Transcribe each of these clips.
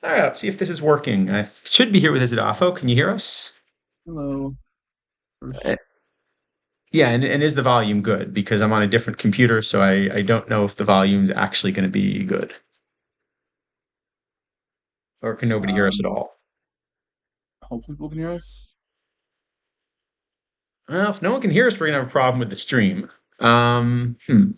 All right, let's see if this is working. I should be here with isidafo. Can you hear us? Hello. Uh, First, yeah, and is the volume good? Because I'm on a different computer, so I don't know if the volume's actually going to be good. Or can nobody hear us at um, all? hopefully people can hear us. Well, if no one can hear us, we're going to have a problem with the stream. Um, hmm.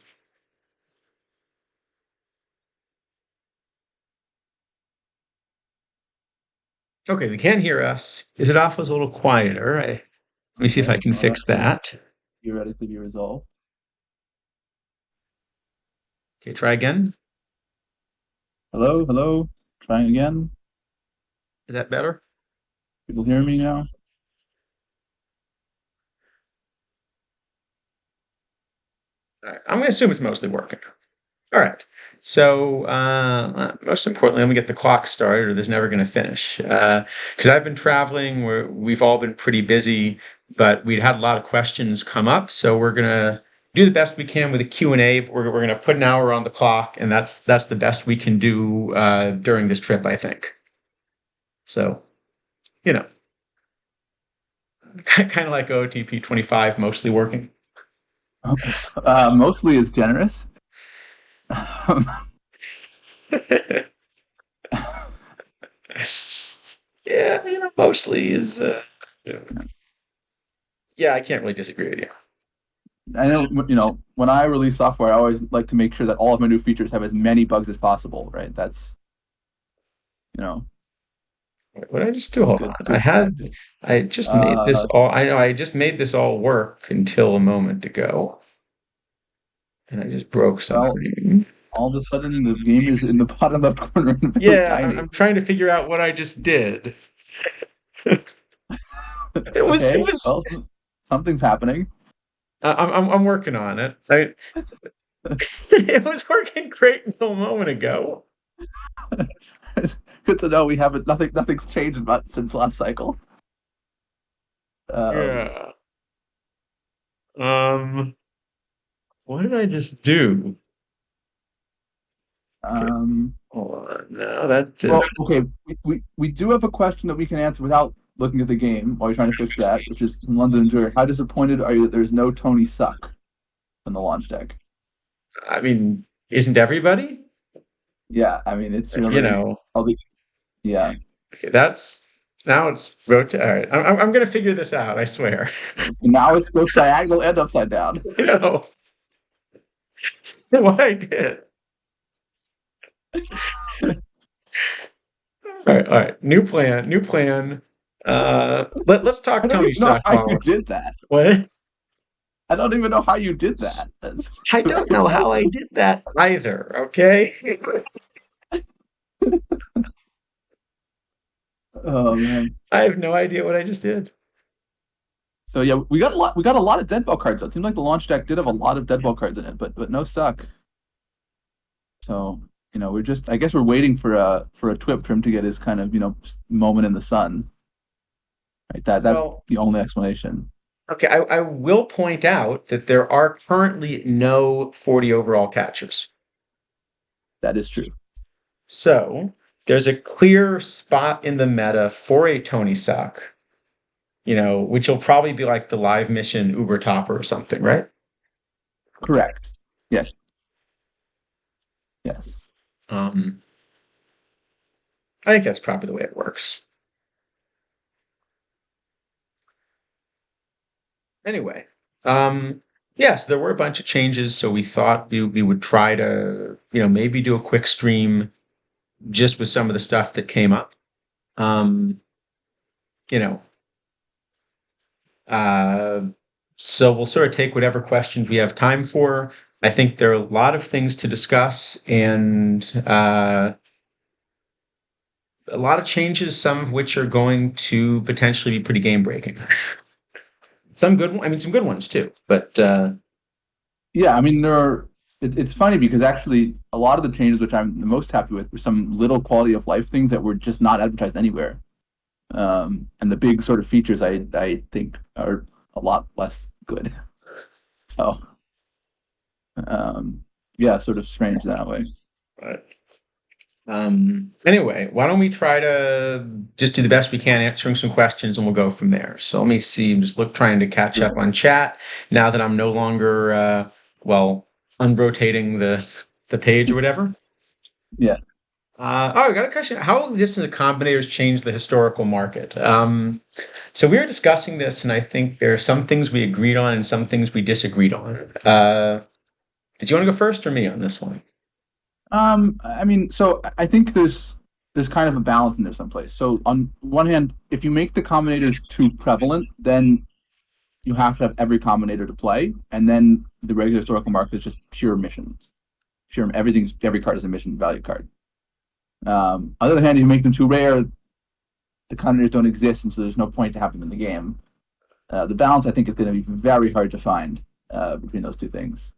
Okay, they can hear us. Isidafo's a little quieter. Let me see if I Okay, can well, that fix should that. be ready to be resolved. Okay, try again. Hello, hello. Trying again. Is that better? People hear me now? All right, I'm going to assume it's mostly working. All right. So, most importantly, let me get the clock started, or this is never going to finish. Because I've been traveling, we've all been pretty busy, but we'd had a lot of questions come up, so we're going to do the best we can with a Q&A. We're going to put an hour on the clock, and that's the best we can do during this trip, I think. So, you know, kind of like OTP25, mostly working. Mostly is generous. Yeah, mostly is. Yeah, I can't really disagree with you. I know, when I release software, I always like to make sure that all of my new features have as many bugs as possible, right? That's, you know, What did I just do? it's Hold good, on. good practice. I just made this Uh, all, I know I just made this all work until a moment ago, and I just broke well, something. all of a sudden the game is in the bottom left corner and very Yeah, tiny. I'm trying to figure out what I just did. It was, it Okay, was, well, something's happening. I'm working on it. It was working great until a moment ago. It's good to know we haven't nothing's changed much since last cycle. Um, Yeah. Um, what did I just do? Okay, um, hold on. No, that well, okay, we do have a question that we can answer without looking at the game while you're trying to fix that, which is from London Endure. How disappointed are you that there's no Tony Suck on the launch deck? I mean, isn't everybody? Yeah, I mean it's You really know, probably yeah. okay, that's now it's rotate. All right, I'm gonna figure this out. I swear. Now it's both diagonal and upside down. You know what I did. All right. New plan. New plan. Let's I talk don't Tony even know Suck. how you did that. What? I don't even know how you did that. That's I very don't know how I impressive. did that either. Okay. Oh man. I have no idea what I just did. So yeah, we got a lot of dead ball cards. It seemed like the launch deck did have a lot of dead ball cards in it, but no suck. So we're just I guess we're waiting for a twip for him to get his kind of moment in the sun. Right. That's Well, the only explanation. okay. I will point out that there are currently no 40 overall catchers. That is true. So there's a clear spot in the meta for a Tony Suck, which will probably be like the live mission Uber Topper or something, right? Correct. Yes. Yes. Um, I think that's probably the way it works. Anyway, yes, there were a bunch of changes, so we thought we would try to, maybe do a quick stream just with some of the stuff that came up. Um, you know, uh, so we'll sort of take whatever questions we have time for. I think there are a lot of things to discuss and a lot of changes, some of which are going to potentially be pretty game breaking. Some good ones too, but Yeah, I mean it's funny because actually a lot of the changes which I'm the most happy with were some little quality of life things that were just not advertised anywhere. And the big sort of features I think are a lot less good. So um, yeah, sort of strange that way. but Anyway, why don't we try to just do the best we can answering some questions and we'll go from there. So let me see. I'm just trying to catch up on chat now that I'm no longer well unrotating the page or whatever. Yeah. I got a question. How have distant combinators changed the historical market? So we were discussing this, and I think there are some things we agreed on and some things we disagreed on. Do you want to go first or me on this one? I mean, so I think there's kind of a balance in there someplace. So on one hand, if you make the combinators too prevalent, then you have to have every combinator to play, and then the regular historical market is just pure missions. Sure, every card is a mission value card. On the other hand, if you make them too rare, the combinators don't exist, and so there's no point to have them in the game. The balance, I think, is going to be very hard to find between those two things.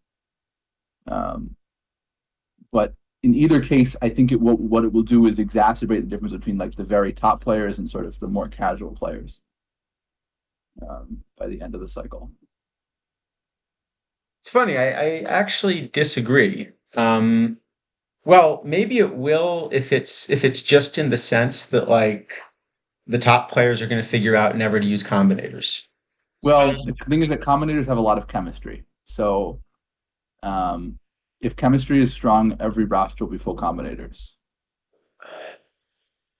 But in either case, I think what it will do is exacerbate the difference between like the very top players and sort of the more casual players by the end of the cycle. It's funny. I actually disagree. Well, maybe it will if it's just in the sense that like the top players are going to figure out never to use combinators. Well, the thing is that combinators have a lot of chemistry. So if chemistry is strong, every roster will be full combinators.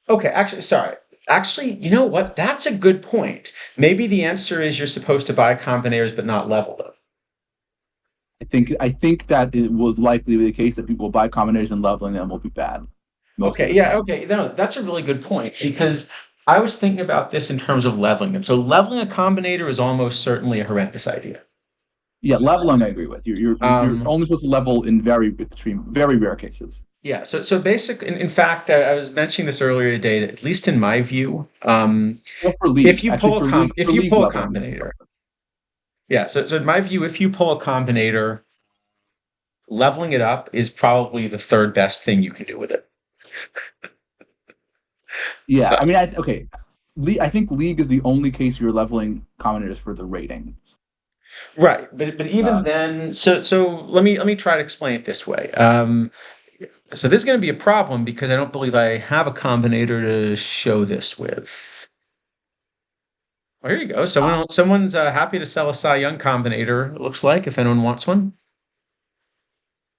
Okay, actually, sorry. Actually, you know what? That's a good point. Maybe the answer is you're supposed to buy combinators but not level them. I think that it was likely to be the case that people will buy combinators and leveling them will be bad most of Okay, the yeah, time. okay. No, that's a really good point because I was thinking about this in terms of leveling them. So leveling a combinator is almost certainly a horrendous idea. Yeah, leveling I agree with. You're Um, only supposed to level in very extreme, very rare cases. yeah, so basic. In fact, I was mentioning this earlier today that at least in my view, Or for league, actually if for you league pull a leveling. combinator, yeah. So in my view, if you pull a combinator, leveling it up is probably the third best thing you can do with it. Yeah, Uh, I mean, okay. I think league is the only case you're leveling combinators for the rating. right, but even Uh, then, so let me try to explain it this way. So this is going to be a problem because I don't believe I have a combinator to show this with. Oh, here you go. Someone's happy to sell a Cy Young combinator. It looks like if anyone wants one.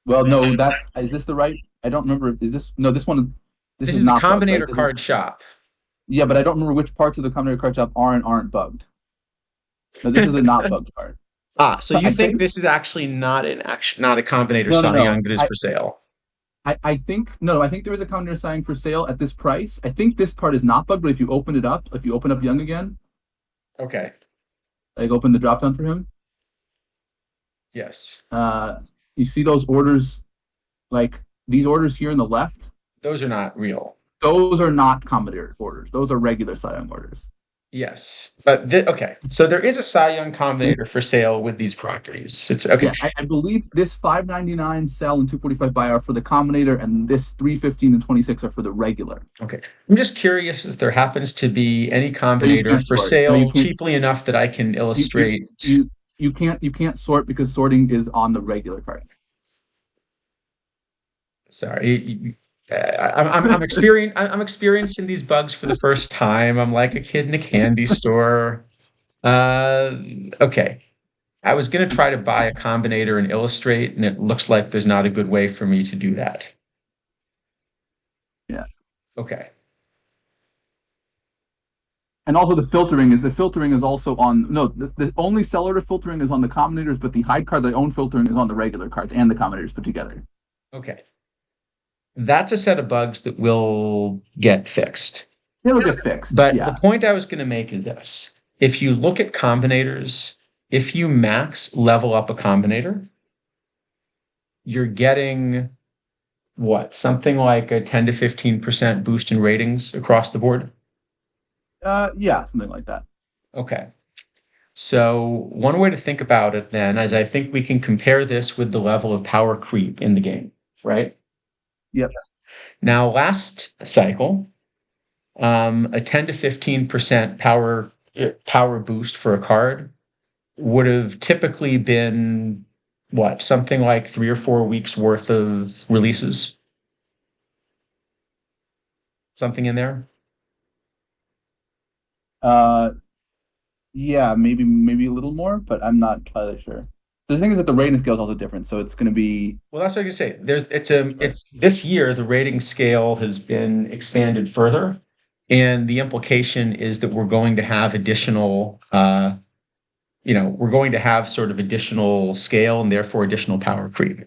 well, no, that's is this the right? I don't remember. Is this no? This one, this This is is the not bugged, right? combinator card shop. Yeah, but I don't remember which parts of the combinator card shop aren't bugged. No, this is the not bugged part. So you I think think this is actually not a combinator no, no, Cy no. Young that is for sale? I think no, I think there is a combinator signing for sale at this price. I think this part is not bugged, but if you open it up, if you open up Young again, Okay. like open the drop down for him, Yes. uh, you see those orders, like these orders here on the left. Those are not real. Those are not combinator orders. Those are regular Scion orders. Yes. But okay. So there is a Cy Young combinator for sale with these properties. It's okay. Yeah, I believe this 599 sell and 245 buy are for the combinator, and this 315 and 26 are for the regular. Okay. I'm just curious if there happens to be any So you combinator can't for sort. No, you sale can't. cheaply enough that I can You you illustrate. you you can't sort because sorting is on the regular cards. Sorry. I'm experiencing these bugs for the first time. I'm like a kid in a candy store. Uh, okay. I was gonna try to buy a combinator and illustrate, and it looks like there's not a good way for me to do that. Yeah. Okay. And also the filtering is also on no the only seller to filtering is on the combinators, but the hide cards I own filtering is on the regular cards and the combinators put together. Okay. That's a set of bugs that will get fixed. It'll get fixed. But the Yeah. point I was going to make is this. If you look at combinators, if you max level up a combinator, you're getting what? Something like a 10 to 15% boost in ratings across the board. Yeah, something like that. Okay. So one way to think about it then is I think we can compare this with the level of power creep in the game, right? Yep. Now, last cycle, a 10 to 15% power boost for a card would have typically been what, something like 3 or 4 weeks worth of releases. something in there. Uh, yeah, maybe a little more, but I'm not entirely sure. The thing is that the rating scale is also different, so it's going to be. Well, that's what I can say. It's this year the rating scale has been expanded further, and the implication is that we're going to have additional, we're going to have sort of additional scale and therefore additional power creep.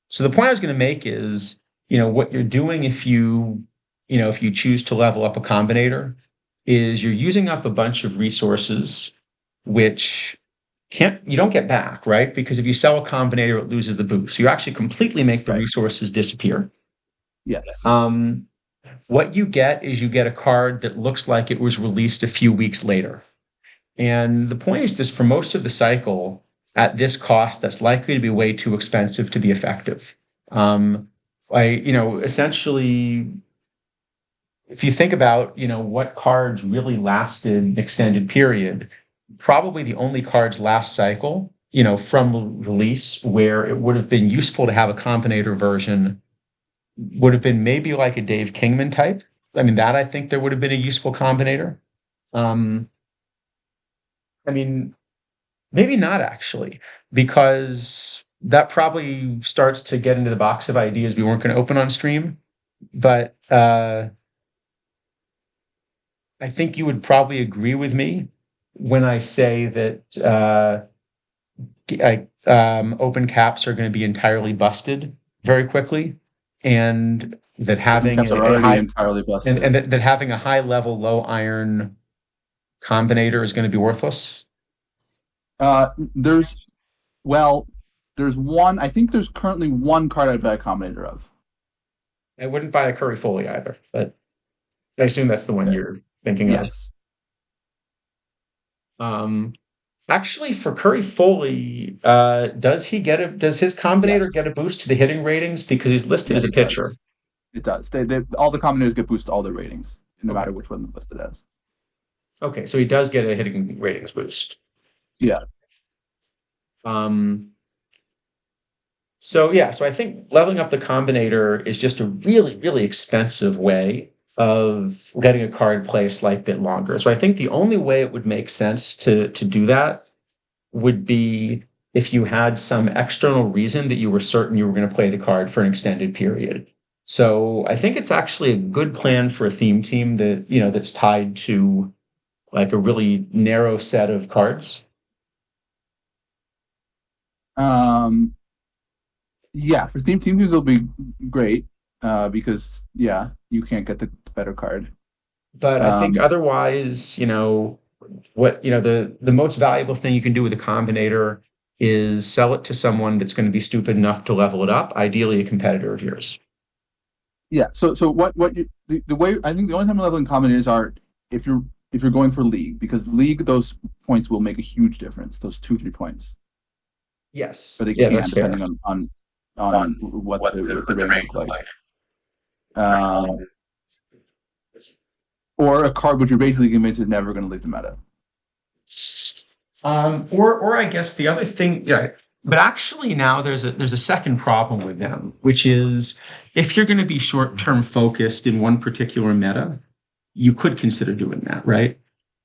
So the point I was going to make is, what you're doing if you choose to level up a combinator, is you're using up a bunch of resources, which you don't get back, right? Because if you sell a combinator, it loses the boost. So you actually completely make the Right. resources disappear. Yes. Um, what you get is you get a card that looks like it was released a few weeks later. And the point is just for most of the cycle, at this cost, that's likely to be way too expensive to be effective. Um, essentially, if you think about, what cards really lasted an extended period, probably the only cards last cycle, from release where it would have been useful to have a combinator version would have been maybe like a Dave Kingman type. I mean, that I think there would have been a useful combinator. Um, I mean, maybe not actually, because that probably starts to get into the box of ideas we weren't going to open on stream. But I think you would probably agree with me when I say that open caps are going to be entirely busted very quickly, and that Open having caps are a already high entirely and busted. that having a high level low iron combinator is going to be worthless. Uh, there's well, there's one. I think there's currently one card I'd buy a combinator of. I wouldn't buy a Curry Foley either, but I assume that's the one Uh, you're thinking of. yes. Um, Actually, for Curry Foley, does his combinator Yes. get a boost to the hitting ratings because he's listed as Yes, a it pitcher? does. It does. All the combinators get boosted all their ratings, no Okay. matter which one they're listed as. Okay, so he does get a hitting ratings boost. Yeah. Um, so I think leveling up the combinator is just a really, really expensive way of letting a card play a slight bit longer. So I think the only way it would make sense to do that would be if you had some external reason that you were certain you were going to play the card for an extended period. So I think it's actually a good plan for a theme team that's tied to like a really narrow set of cards. Um, yeah, for teams it'll be great because yeah, you can't get the better card. But I think Um, otherwise, the most valuable thing you can do with a combinator is sell it to someone that's going to be stupid enough to level it up, ideally a competitor of yours. yeah. So the way I think the only time leveling combinators are if you're if you're going for league because league those points will make a huge difference. Those 2-3 points, Yes. or they Yeah, can that's fair. depending on what the ratings look like. Um, or a card which you're basically convinced is never going to leave the meta. Or I guess the other thing, yeah, but actually now there's a second problem with them, which is if you're going to be short-term focused in one particular meta, you could consider doing that, right?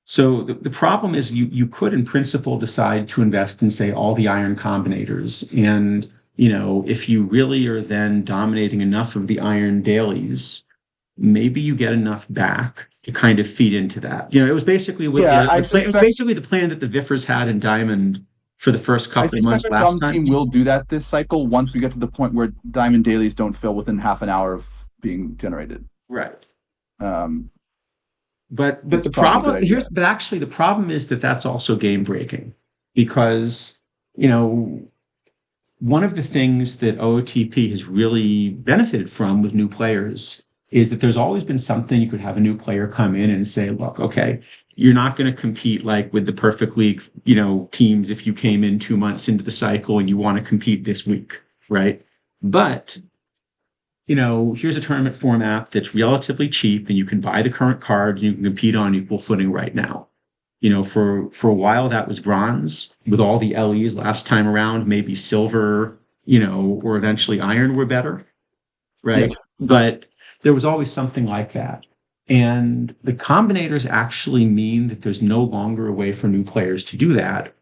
So the problem is you could in principle decide to invest in, say, all the iron combinators. And, if you really are then dominating enough of the iron dailies, maybe you get enough back to kind of feed into that. It was basically with Yeah, I it was suspect basically the plan that the Viffers had in Diamond for the first I couple of months suspect last some time. team will do that this cycle once we get to the point where diamond dailies don't fill within half an hour of being generated. Right. Um, But it's the probably a good problem idea. but actually the problem is that that's also game breaking because, you know, one of the things that OOTP has really benefited from with new players is that there's always been something you could have a new player come in and say, look, okay, you're not going to compete like with the perfect league, teams if you came in 2 months into the cycle and you want to compete this week, right? But here's a tournament format that's relatively cheap and you can buy the current cards and you can compete on equal footing right now. For a while that was bronze with all the LEs last time around, maybe silver, or eventually iron were better, Yeah. right? But there was always something like that. And the combinators actually mean that there's no longer a way for new players to do that.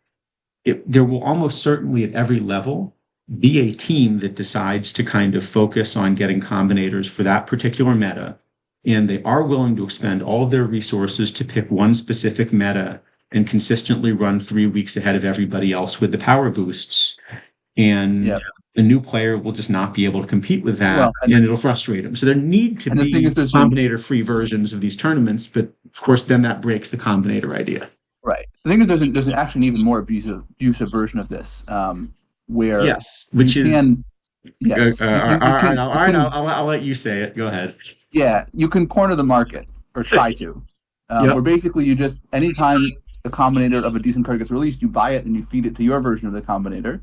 There will almost certainly at every level be a team that decides to kind of focus on getting combinators for that particular meta. And they are willing to expend all of their resources to pick one specific meta and consistently run 3 weeks ahead of everybody else with the power boosts. And Yeah. a new player will just not be able to compete with that, Well, and it'll frustrate them. So there need to and the thing be is, there's combinator-free versions of these tournaments, but of course, then that breaks the combinator idea. right. The thing is, there's actually an even more abusive version of this, where Yes, you which is can, yes, all right. All you right, can, I'll let you say it. Go ahead. yeah, you can corner the market or try to, Yep. where basically you just anytime the combinator of a decent card gets released, you buy it and you feed it to your version of the combinator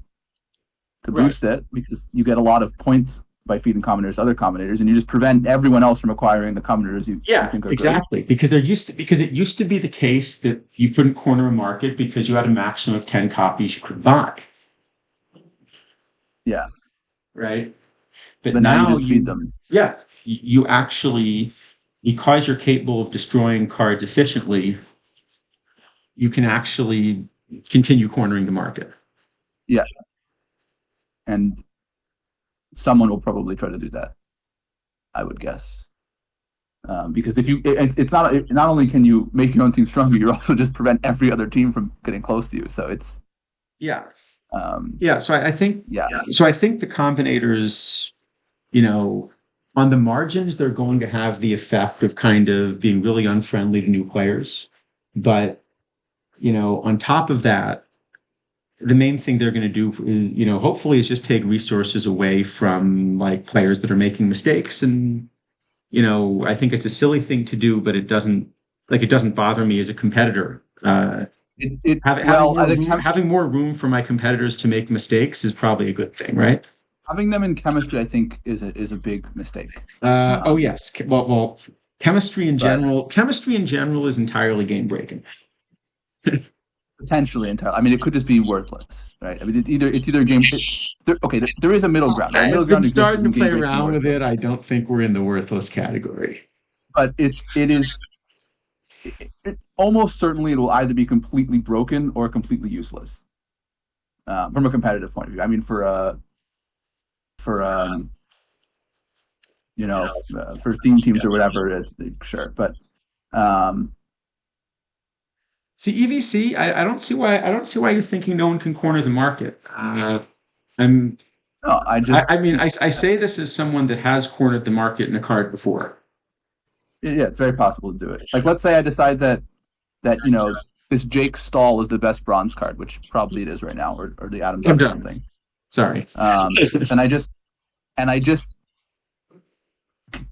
to Right. boost it, because you get a lot of points by feeding combinators to other combinators, and you just prevent everyone else from acquiring the combinators you Yeah, think are exactly. Because it used to be the case that you couldn't corner a market because you had a maximum of 10 copies you could buy. Yeah. Right. But But now you now just feed them. yeah, you actually, because you're capable of destroying cards efficiently, you can actually continue cornering the market. Yeah. And someone will probably try to do that, I would guess. Because if it's not only can you make your own team stronger, you also just prevent every other team from getting close to you. So it's Yeah. um, Yeah. So I think, yeah, so I think the combinators, you know, on the margins, they're going to have the effect of kind of being really unfriendly to new players. But, on top of that, the main thing they're going to do is, hopefully is just take resources away from like players that are making mistakes. And, I think it's a silly thing to do, but it doesn't bother me as a competitor. well, I think Having more room for my competitors to make mistakes is probably a good thing, right? having them in chemistry, I think, is a big mistake. Oh yes. Well, But chemistry in general is entirely game breaking. potentially entirely. I mean, it could just be worthless, right? I mean, it's either game. There is a middle ground. Right? Middle I've been ground exists starting to between game play breaking and around with it. worthless. I don't think we're in the worthless category. But it almost certainly it will either be completely broken or completely useless, from a competitive point of view. I mean, for for theme teams or whatever, sure. But See, EVC, I don't see why you're thinking no one can corner the market. I'm no, I just I mean I say this as someone that has cornered the market in a card before. yeah, it's very possible to do it. Like, let's say I decide that this Jake Stahl is the best bronze card, which probably it is right now, or the Adam I'm Dunn or done. something. Sorry. And I just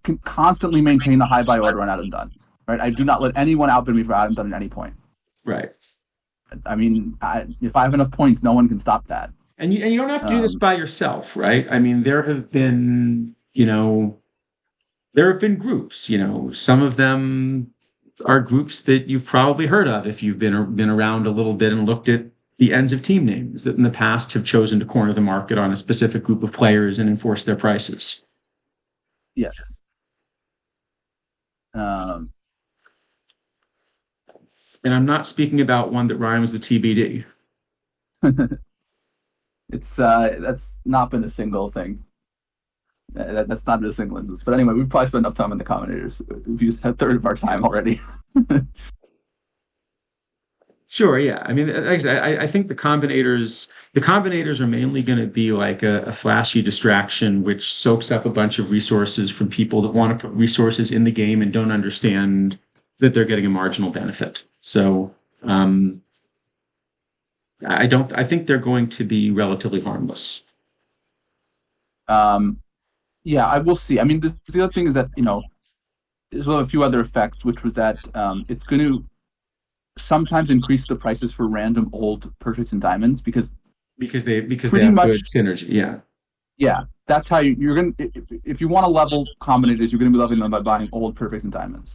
can constantly maintain the high buy order on Adam Dunn. Right, I do not let anyone outbid me for Adam Dunn at any point. Right. I mean, if I have enough points, no one can stop that. And you don't have to do this by yourself, right? I mean, there have been groups. Some of them are groups that you've probably heard of if you've been around a little bit and looked at the ends of team names that in the past have chosen to corner the market on a specific group of players and enforce their prices. Yes. And I'm not speaking about one that rhymes with TBD. It's that's not been a single thing. That's not been a single instance. But anyway, we've probably spent enough time in the commentators. We've used a third of our time already. Sure, yeah. I mean, like I said, I think the combinators are mainly going to be like a flashy distraction, which soaks up a bunch of resources from people that want to put resources in the game and don't understand that they're getting a marginal benefit. So, I think they're going to be relatively harmless. Yeah, I will see. I mean, the other thing is that there's a few other effects, which was that it's going to sometimes increase the prices for random old perfects and diamonds because they pretty have much good synergy. Yeah. yeah, that's how you're gonna if you want to level combinators, you're gonna be leveling them by buying old perfects and diamonds.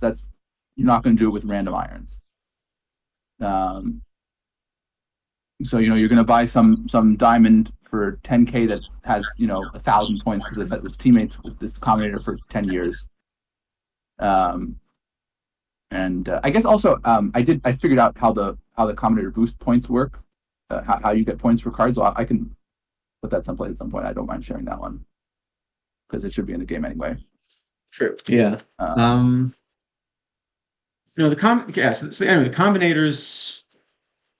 You're not gonna do it with random irons. So you're gonna buy some diamond for 10K that has 1,000 points because it was teammates with this combinator for 10 years. And I guess also I figured out how the combinator boost points work, how you get points for cards. So I can put that someplace at some point. I don't mind sharing that one because it should be in the game anyway. True. Yeah. Um, Um, yeah. So anyway, the combinators,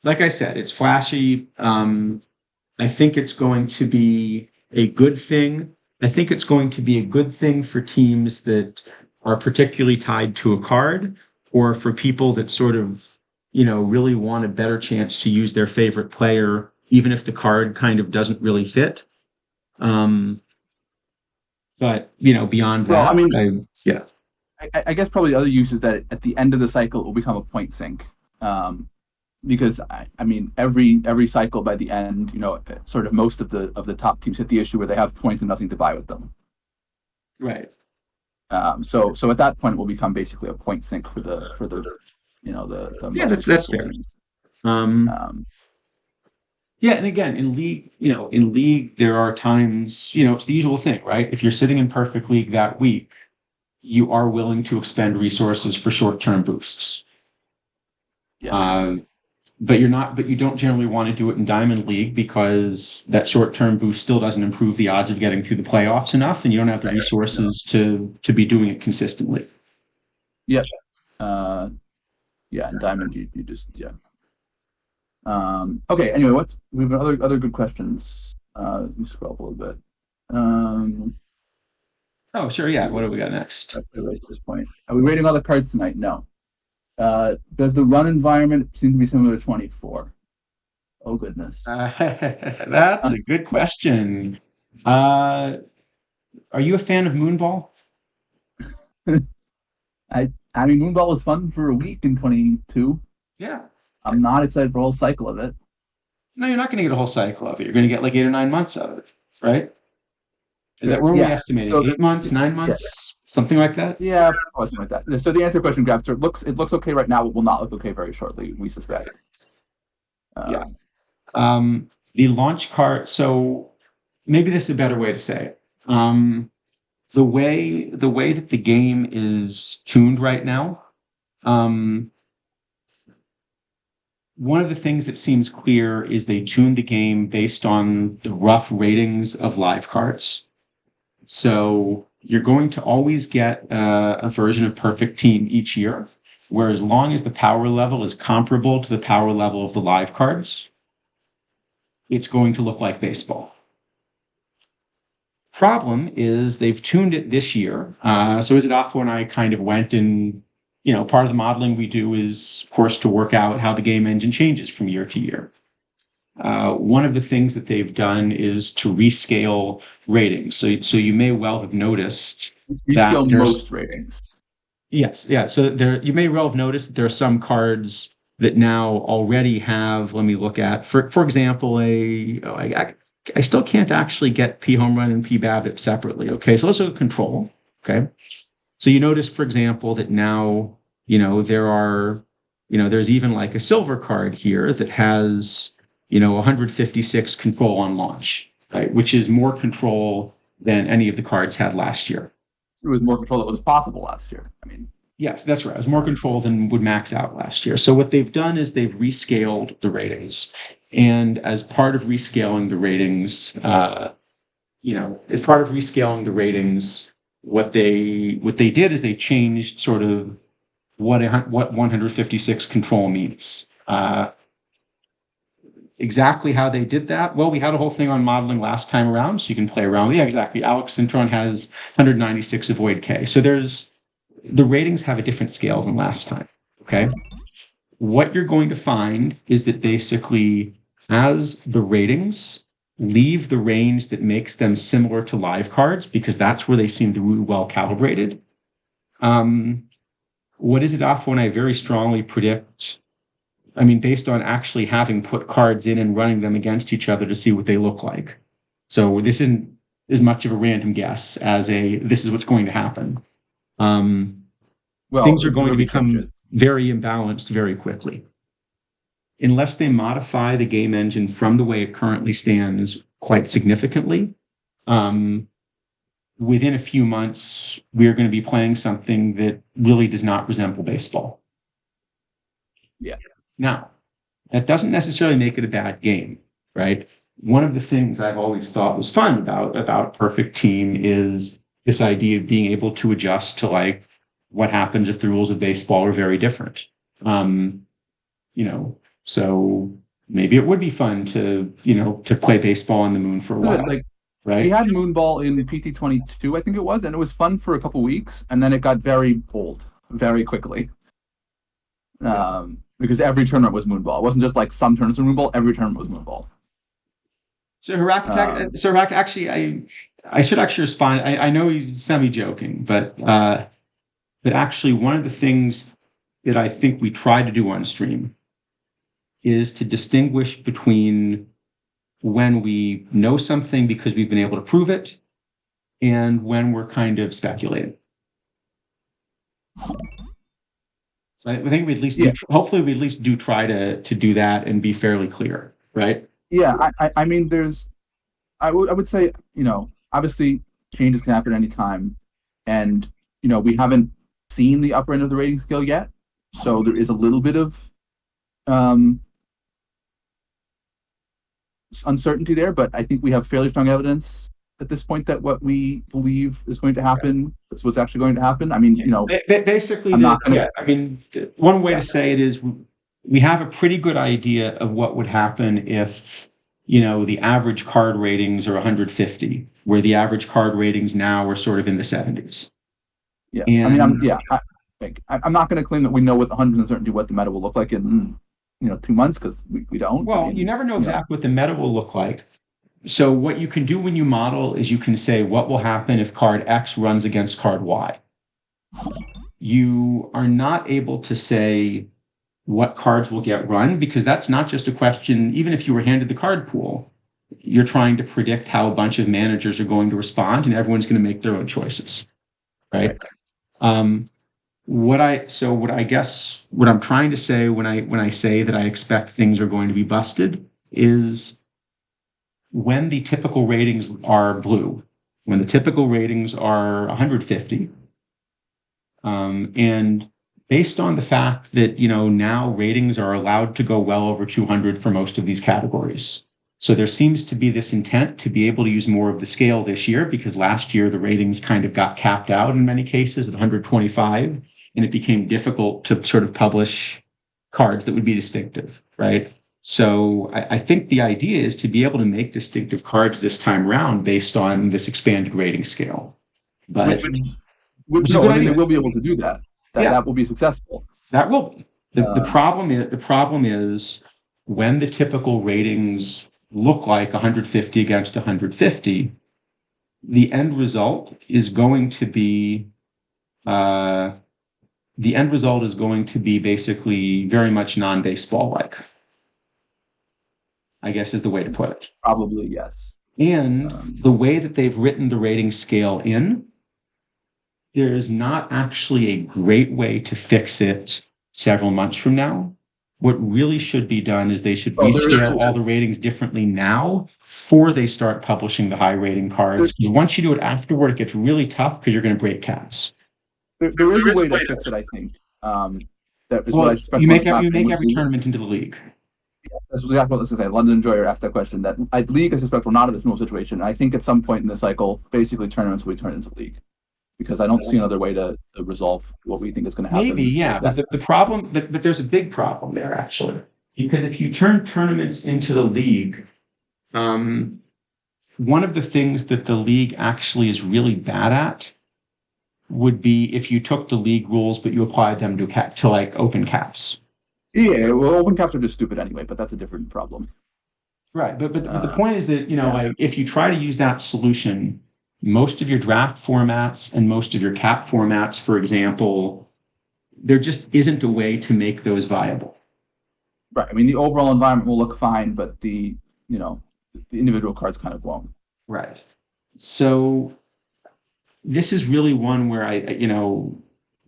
like I said, it's flashy. I think it's going to be a good thing. I think it's going to be a good thing for teams that are particularly tied to a card, or for people that sort of, really want a better chance to use their favorite player, even if the card kind of doesn't really fit. Um, but beyond well, I that, mean, yeah, I guess probably the other use is that at the end of the cycle, it will become a point sink. Because I mean, every cycle by the end, sort of most of the top teams hit the issue where they have points and nothing to buy with them. right. So at that point, it will become basically a point sink for the Yeah, most that's successful fair. teams. Um, Um, Yeah, and again, in league, there are times, it's the usual thing, right? If you're sitting in perfect league that week, you are willing to expend resources for short-term boosts. yeah, Um, but you don't generally want to do it in Diamond League because that short-term boost still doesn't improve the odds of getting through the playoffs enough, and you don't have the right. No. resources to be doing it consistently. Yep. Uh, yeah, and Diamond, you just yeah. Okay. Anyway, we have other good questions. Let me scroll up a little bit. Oh, sure, Let's yeah. see. What do we got next? Up to race this point. Are we rating all the cards tonight? No. Does the run environment seem to be similar to 24? Oh goodness. That's a good question. Uh, are you a fan of Moonball? I mean, Moonball was fun for a week in 22. Yeah. I'm not excited for a whole cycle of it. No, you're not going to get a whole cycle of it. You're going to get like 8 or 9 months of it, right? Is that Sure. where are we Yeah. estimating? So 8 months, nine yeah, months, something like that? yeah, probably something like that. So the answer question, Grabster, it looks okay right now, but will not look okay very shortly. We suspect. Yeah. Um, The launch card. So maybe this is a better way to say it. The way that the game is tuned right now. Um, One of the things that seems clear is they tuned the game based on the rough ratings of live cards. So you're going to always get a version of Perfect Team each year, where as long as the power level is comparable to the power level of the live cards, it's going to look like baseball. Problem is they've tuned it this year. So isidafo and I kind of went and, part of the modeling we do is, of course, to work out how the game engine changes from year to year. One of the things that they've done is to rescale ratings. So you may well have noticed we that scale there's most ratings. yes, yeah. So there you may well have noticed that there are some cards that now already have. Let me look at for example I still can't actually get P home run and P BABIP separately. Okay, so let's look at control. Okay, so you notice, for example, that now there's even like a silver card here that has 156 control on launch, right? Which is more control than any of the cards had last year. It was more control that was possible last year. I mean, Yes, that's right. It was more control than would max out last year. So what they've done is they've rescaled the ratings, and as part of rescaling the ratings, what they did is they changed sort of what 156 control means. Exactly how they did that? Well, we had a whole thing on modeling last time around, so you can play around. Yeah, exactly. Alex Cintron has 196 avoid K. So the ratings have a different scale than last time. Okay. What you're going to find is that basically, as the ratings leave the range that makes them similar to live cards, because that's where they seem to be well calibrated. Um, what is it off when I very strongly predict? I mean, based on actually having put cards in and running them against each other to see what they look like. So this isn't as much of a random guess as this is what's going to happen. Um, well, Things are there going will to be become changes. very imbalanced very quickly. Unless they modify the game engine from the way it currently stands quite significantly, um, within a few months, we're going to be playing something that really does not resemble baseball. Yeah. Now, that doesn't necessarily make it a bad game, right? One of the things I've always thought was fun about Perfect Team is this idea of being able to adjust to like what happens if the rules of baseball are very different. So maybe it would be fun to, to play baseball on the moon for a while, Like we right? had Moonball in PT22, I think it was, and it was fun for a couple weeks, and then it got very old very quickly. Because every tournament was Moonball. It wasn't just like some tournaments were Moonball, every tournament was Moonball. So Harak, actually, I should actually respond. I know you semi-joking, but actually one of the things that I think we try to do on stream is to distinguish between when we know something because we've been able to prove it and when we're kind of speculating. So I think we at least hopefully we at least do try to do that and be fairly clear, right? Yeah, I mean, I would say, obviously changes can happen anytime, and we haven't seen the upper end of the rating scale yet, so there is a little bit of uncertainty there, but I think we have fairly strong evidence at this point that what we believe is going to happen is what's actually going to happen. I mean, basically, I mean, one way to say it is we have a pretty good idea of what would happen if, the average card ratings are 150, where the average card ratings now are sort of in the 70s. Yeah, and, I mean, I'm not going to claim that we know with 100% certainty what the meta will look like in 2 months, because we don't. Well, you never know exactly what the meta will look like. So what you can do when you model is you can say what will happen if card X runs against card Y. You are not able to say what cards will get run, because that's not just a question. Even if you were handed the card pool, you're trying to predict how a bunch of managers are going to respond, and everyone's going to make their own choices, right? What I'm trying to say when I say that I expect things are going to be busted is when the typical ratings are blue, when the typical ratings are 150, and based on the fact that now ratings are allowed to go well over 200 for most of these categories. So there seems to be this intent to be able to use more of the scale this year, because last year the ratings kind of got capped out in many cases at 125, and it became difficult to sort of publish cards that would be distinctive, right? So I think the idea is to be able to make distinctive cards this time around based on this expanded rating scale. But they will be able to do that. That will be successful. That will. The problem is when the typical ratings look like 150 against 150, the end result is going to be basically very much non-baseball like, I guess is the way to put it. Probably, yes. And the way that they've written the rating scale in, there is not actually a great way to fix it several months from now. What really should be done is they should rescale all the ratings differently now before they start publishing the high rating cards. Because once you do it afterward, it gets really tough because you're going to break cats. There is a way to fix it, I think. That is what I expect. You make every tournament into the league. That's exactly what I was going to say. London Enjoyer asked that question. That league, I suspect, will not have this normal situation. I think at some point in the cycle, basically tournaments will be turned into league, because I don't see another way to resolve what we think is going to happen. Maybe, yeah, but the problem, but there's a big problem there actually, because if you turn tournaments into the league, one of the things that the league actually is really bad at would be if you took the league rules but you applied them to like open caps. Yeah, well, open caps are just stupid anyway, but that's a different problem. Right, but the point is that like if you try to use that solution, most of your draft formats and most of your cap formats, for example, there just isn't a way to make those viable. Right. I mean, the overall environment will look fine, but the individual cards kind of won't. Right. So this is really one where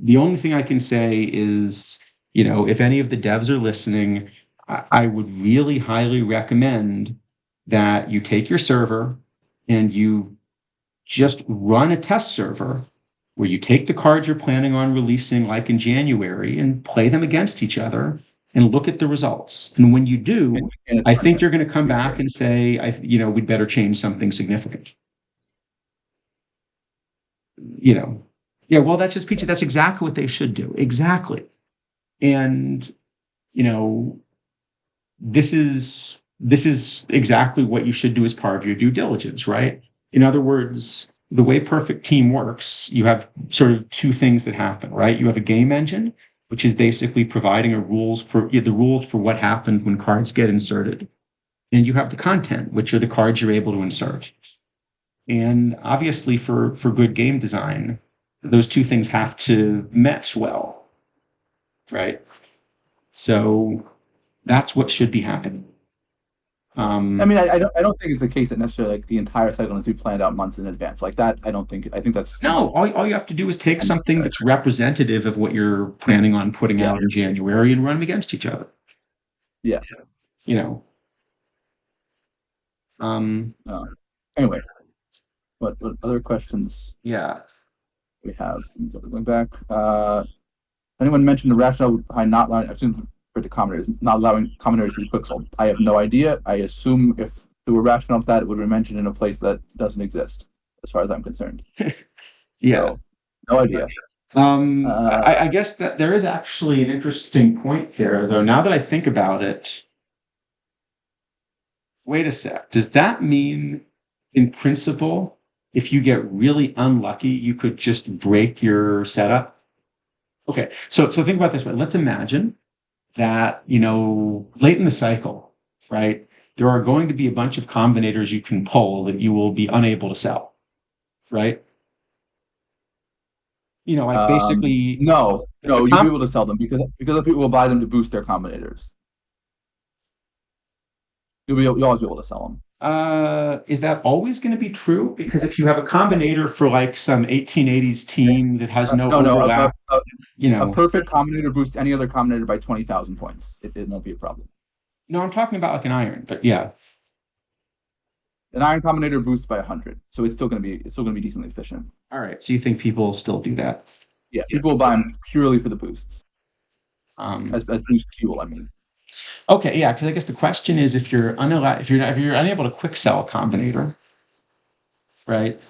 the only thing I can say is, if any of the devs are listening, I would really highly recommend that you take your server and you just run a test server where you take the cards you're planning on releasing, like in January, and play them against each other and look at the results. And when you do, in a I think tournament, you're going to come to be back fair. and say, we'd better change something significant. Yeah, well, that's just peachy. That's exactly what they should do. Exactly. And, you know, this is exactly what you should do as part of your due diligence, right? In other words, the way Perfect Team works, you have sort of two things that happen, right? You have a game engine, which is basically providing the rules for what happens when cards get inserted. And you have the content, which are the cards you're able to insert. And obviously for good game design, those two things have to mesh well, right? So that's what should be happening. I mean, I don't think it's the case that necessarily like the entire cycle needs to be planned out months in advance. Like that, I don't think. I think that's No, all you have to do is take something unnecessary. that's representative of what you're planning on putting Yeah, out in January and run them against each other. yeah. You know, um, Anyway, what other questions yeah. we have? Going back, anyone mentioned the rationale behind not allowing? I assume for the commentators, not allowing commentators to be quicksold. I have no idea. I assume if there were rationale for that, it would be mentioned in a place that doesn't exist, as far as I'm concerned. Yeah. So, no idea. I guess that there is actually an interesting point there, though. Now that I think about it, wait a sec. Does that mean, in principle, if you get really unlucky, you could just break your setup? Okay, so think about this way. Let's imagine that, late in the cycle, right, there are going to be a bunch of combinators you can pull that you will be unable to sell, right? Like basically No, a no, you'll be comp able to sell them because the people will buy them to boost their combinators. You'll always be able to sell them. is that always going to be true? Because if you have a combinator for like some 1880s team that has no No, no, overlap, you a know, perfect combinator boosts any other combinator by 20,000 points. It won't be a problem. no, I'm talking about like an iron, but yeah. An iron combinator boosts by 100, so it's still gonna be decently efficient. All right. So you think people still do that? Yeah, people will buy them purely for the boosts Um, as boost fuel. I mean, okay, yeah, because I guess the question is if you're unallowed, if you're unable to quick sell a combinator, right?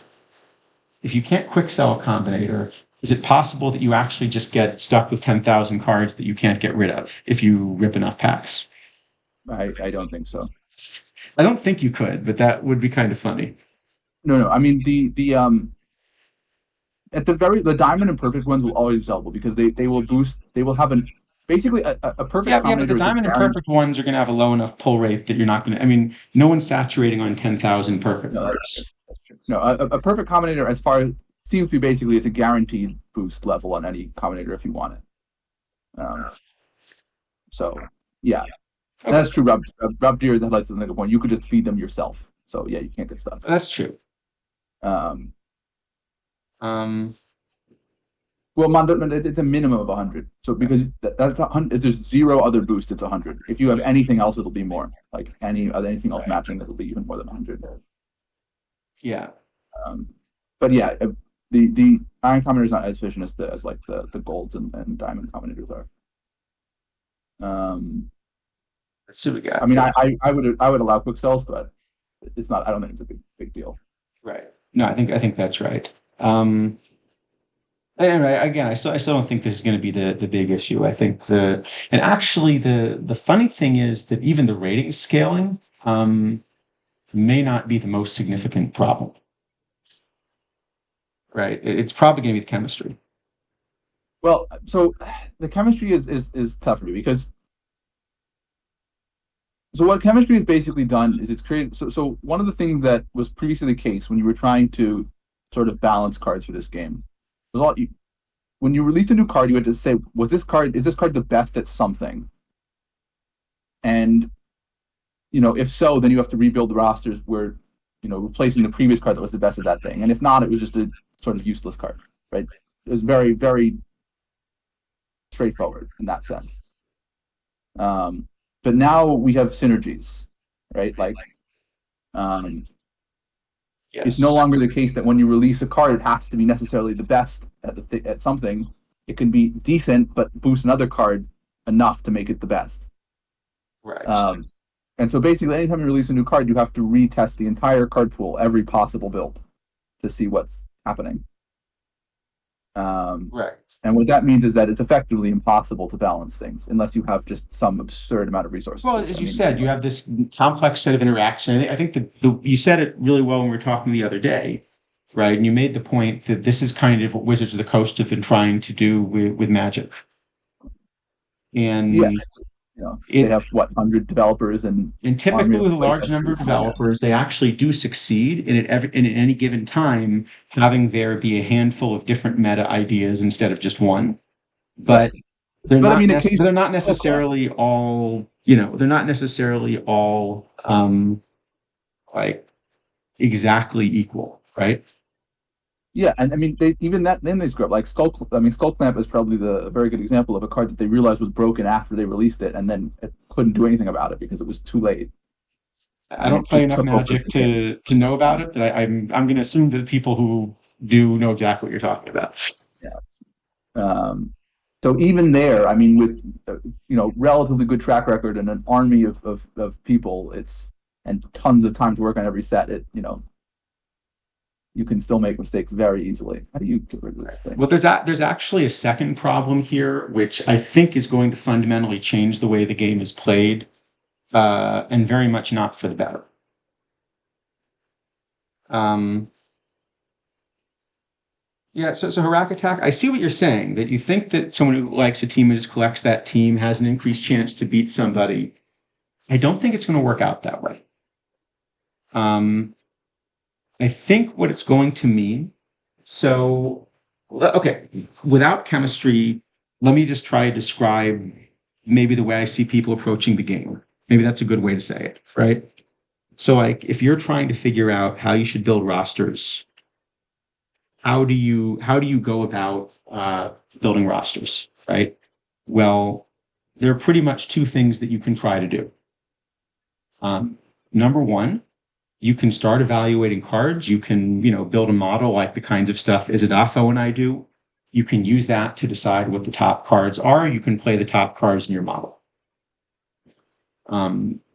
If you can't quick sell a combinator, is it possible that you actually just get stuck with 10,000 cards that you can't get rid of if you rip enough packs? I don't think so. I don't think you could, but that would be kind of funny. No, no. I mean the at the diamond and perfect ones will always be sellable because they will boost. They will have an basically a perfect Yeah, but the combinator is a diamond and guarantee. perfect ones are going to have a low enough pull rate that you're not going to. I mean, no one's saturating on 10,000 perfect No, cards. that's true. No, a perfect combinator, as far as seems to be basically, it's a guaranteed boost level on any combinator if you want it. So yeah, Okay, that's true. Rub deer that lets the nigga point. You could just feed them yourself. So yeah, you can't get stuck. that's true. Um, Um, well, it's a minimum of 100. So because that's 100, if there's zero other boosts, it's 100. If you have anything else, it'll be more. Like anything else matching, it'll be even more than 100. yeah. Um, but yeah, the iron combinator is not as efficient as like the golds and diamond combinators are. Let's see what we I got mean, here. I would allow quick sells, but it's not. I don't think it's a big deal. Right. No, I think that's right. Anyway, again, I still don't think this is going to be the big issue. I think and actually the funny thing is that even the rating scaling may not be the most significant problem, right? It's probably going to be the chemistry. Well, so the chemistry is tough for me because so what chemistry has basically done is it's created. So one of the things that was previously the case when you were trying to sort of balance cards for this game was when you released a new card, you had to say, is this card the best at something? And if so, then you have to rebuild the rosters where, replacing the previous card that was the best at that thing. And if not, it was just a sort of useless card, right? It was very, very straightforward in that sense. But now we have synergies, right? Like, um, It's no Yes. longer the case that when you release a card, it has to be necessarily the best at something. It can be decent, but boost another card enough to make it the best. Right. Um, and so basically, anytime you release a new card, you have to retest the entire card pool, every possible build, to see what's happening. Right. And what that means is that it's effectively impossible to balance things unless you have just some absurd amount of resources. Well, Which as I you mean, said, you have this complex set of interaction. I think that you said it really well when we were talking the other day, right? And you made the point that this is kind of what Wizards of the Coast have been trying to do with Magic. yes, And they it have what 100 developers and and army typically of with a large number of playtesters. Yeah, developers, they actually do succeed in at any given time having there be a handful of different meta ideas instead of just one. right. But they're But I not mean, occasionally, they're not okay. necessarily all, they're not necessarily all like exactly equal, right? Yeah, and I mean, they even that then they screw up. Like Skull Clamp is probably a very good example of a card that they realized was broken after they released it, and then it couldn't do anything about it because it was too late, I and don't it play just enough took over Magic the game. to know about it, but I'm going to assume that the people who do know exactly what you're talking about. Yeah. So even there, I mean, with relatively good track record and an army of people, it's and tons of time to work on every set. You can still make mistakes very easily. How do you get rid of this thing? Well, there's actually a second problem here, which I think is going to fundamentally change the way the game is played, and very much not for the better. Um, yeah, so Harak Attack, I see what you're saying, that you think that someone who likes a team and just collects that team has an increased chance to beat somebody. I don't think it's going to work out that way. Um, I think what it's going to mean. So, okay, without chemistry, let me just try to describe maybe the way I see people approaching the game. Maybe that's a good way to say it, right? So, like, if you're trying to figure out how you should build rosters, how do you go about building rosters, right? Well, there are pretty much two things that you can try to do. Number one, you can start evaluating cards. You can, build a model like the kinds of stuff Isidafo and I do. You can use that to decide what the top cards are. You can play the top cards in your model.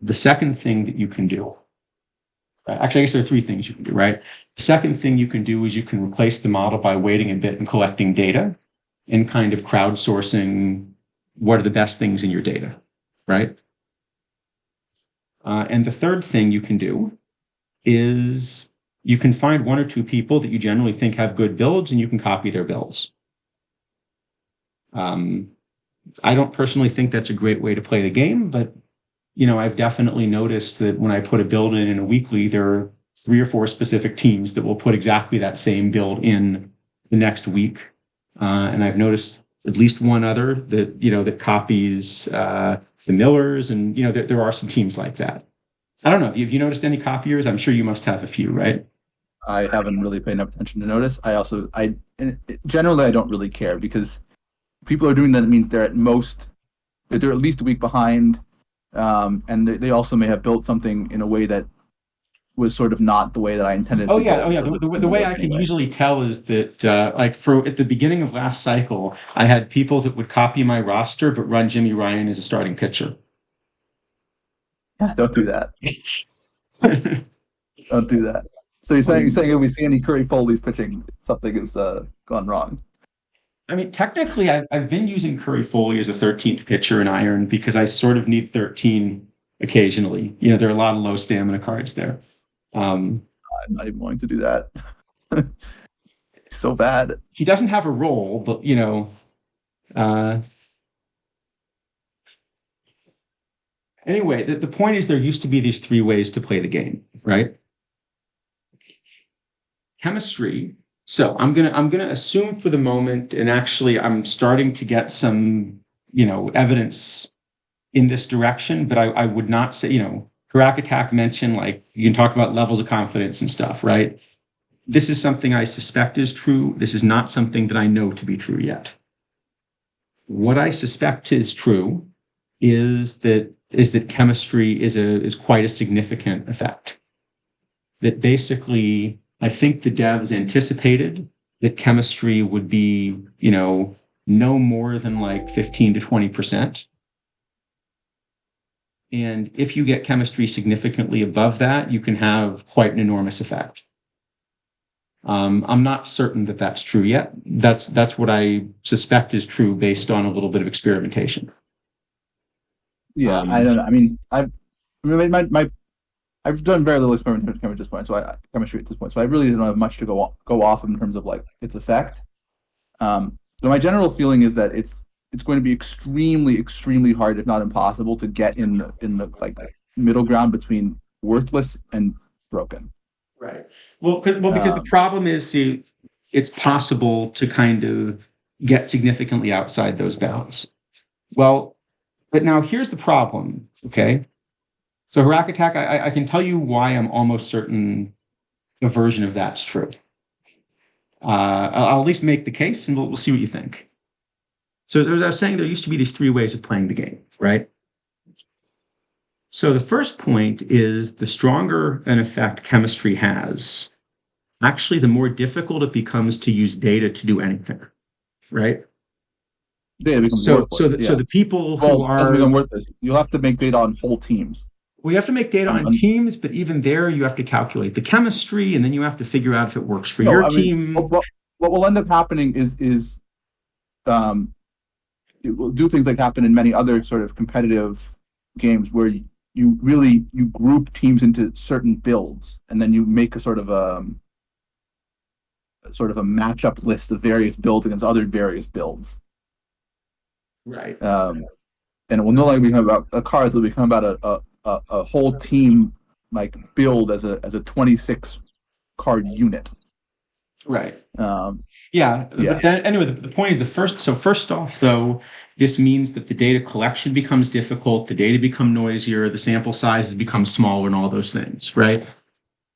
The second thing that you can do, actually, I guess there are three things you can do, right? The second thing you can do is you can replace the model by waiting a bit and collecting data and kind of crowdsourcing what are the best things in your data, right? And the third thing you can do is you can find one or two people that you generally think have good builds and you can copy their builds. I don't personally think that's a great way to play the game, but I've definitely noticed that when I put a build in a weekly, there are 3 or 4 specific teams that will put exactly that same build in the next week. And I've noticed at least one other that copies the Millers, and there are some teams like that. I don't know. Have you noticed any copiers? I'm sure you must have a few, right? I haven't really paid enough attention to notice. Generally I don't really care because people are doing that. It means they're at least a week behind, and they also may have built something in a way that was sort of not the way that I intended Oh to yeah, go. oh yeah. So The, it's the, going the to way work I can anyway. usually tell is that, like, for at the beginning of last cycle, I had people that would copy my roster but run Jimmy Ryan as a starting pitcher. Don't do that. Don't do that. So you're saying if we see any Curry Foley's pitching, something has gone wrong. I mean, technically, I've been using Curry Foley as a 13th pitcher in Iron because I sort of need 13 occasionally. There are a lot of low stamina cards there. Um, I'm not even willing to do that. So bad. he doesn't have a role, but uh, anyway, the point is there used to be these 3 ways to play the game, right? Chemistry. So I'm gonna assume for the moment, and actually I'm starting to get some evidence in this direction, but I would not say, Harak Attack mentioned, like, you can talk about levels of confidence and stuff, right? This is something I suspect is true. This is not something that I know to be true yet. What I suspect is true is that chemistry is quite a significant effect. That basically I think the devs anticipated that chemistry would be, no more than like 15 to 20%. And if you get chemistry significantly above that, you can have quite an enormous effect. I'm not certain that that's true yet. That's what I suspect is true based on a little bit of experimentation. Yeah, I Um, don't know. I've done very little experimentation with chemistry at this point, so I really don't have much to go off in terms of like its effect. But my general feeling is that it's going to be extremely, extremely hard, if not impossible, to get in the like middle ground between worthless and broken. right. Well, because the Um, problem is it's possible to kind of get significantly outside those bounds. Well, but now here's the problem. Okay. So Harak Attack, I can tell you why I'm almost certain a version of that's true. I'll at least make the case, and we'll see what you think. So as I was saying, there used to be these three ways of playing the game, right? So the first point is the stronger an effect chemistry has, actually, the more difficult it becomes to use data to do anything, right? Data becomes So worthless. so Yeah. the people who Well, it doesn't are become worthless. You'll have to make data on whole teams. we have to make data on On teams, but even there, you have to calculate the chemistry, and then you have to figure out if it works for No, your I mean, team. what will end up happening is um, it will do things like happen in many other sort of competitive games where you group teams into certain builds, and then you make a sort of a matchup list of various builds against other various builds. Right. And it will no longer become about a card; it will become about a whole team like build as a 26 card unit. Right. Um, Yeah, yeah. but then anyway, the point is first off though, this means that the data collection becomes difficult, the data become noisier, the sample sizes become smaller and all those things, right?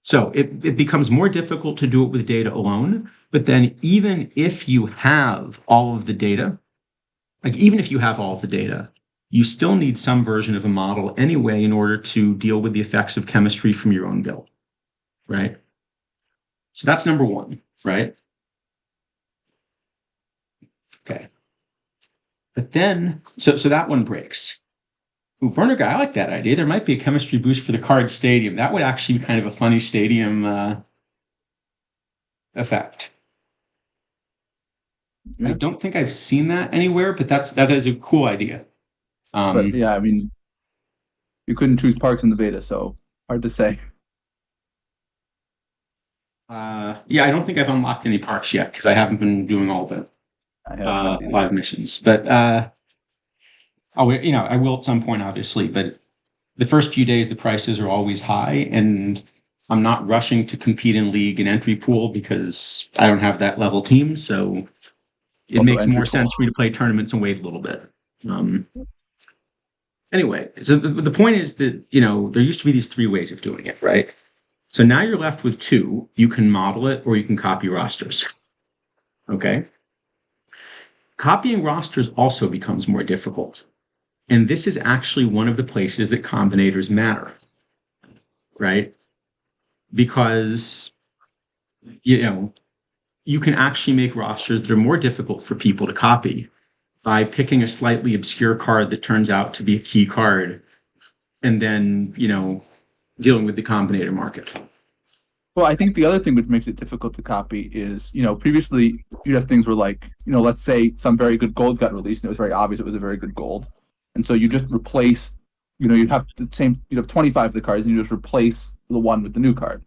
So it becomes more difficult to do it with data alone, but then even if you have all of the data, like even if you have all of the data, you still need some version of a model anyway in order to deal with the effects of chemistry from your own build, right? So that's number one, right? Okay. But then, so that one breaks. Ooh, Burner Guy, I like that idea. There might be a chemistry boost for the card stadium. That would actually be kind of a funny stadium effect. I Yeah. don't think I've seen that anywhere, but that is a cool idea. But Um, yeah, I mean, you couldn't choose parks in the beta, so hard to say. yeah, I don't think I've unlocked any parks yet because I haven't been doing all the I haven't either. live missions. But I will at some point, obviously. But the first few days, the prices are always high, and I'm not rushing to compete in league and entry pool because I don't have that level team. So it Also makes entry more pool. sense for me to play tournaments and wait a little bit. Um, anyway, so the point is that there used to be these three ways of doing it, right? So now you're left with two. You can model it or you can copy rosters. Okay. Copying rosters also becomes more difficult. And this is actually one of the places that combinators matter, right? Because, you know, you can actually make rosters that are more difficult for people to copy by picking a slightly obscure card that turns out to be a key card and then, dealing with the combinator market. Well, I think the other thing which makes it difficult to copy is, previously you'd have things where like, let's say some very good gold got released and it was very obvious it was a very good gold. And so you just replace, you'd have 25 of the cards and you just replace the one with the new card.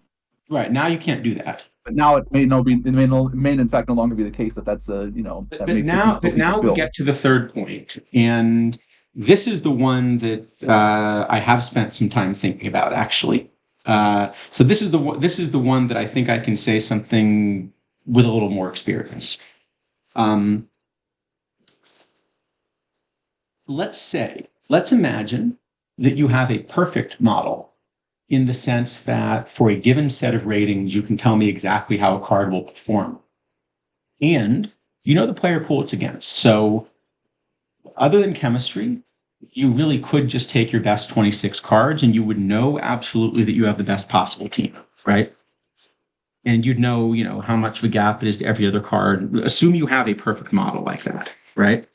Right. Now you can't do that. But now it may in fact no longer be the case that's But, that but makes it now, a but cohesive now we build. get to the third point, and this is the one that I have spent some time thinking about, actually. So this is the one that I think I can say something with a little more experience. Um, let's imagine that you have a perfect model in the sense that for a given set of ratings, you can tell me exactly how a card will perform. And you know the player pool it's against. So other than chemistry, you really could just take your best 26 cards and you would know absolutely that you have the best possible team, right? and you'd know, how much of a gap it is to every other card. Assume you have a perfect model like that, right?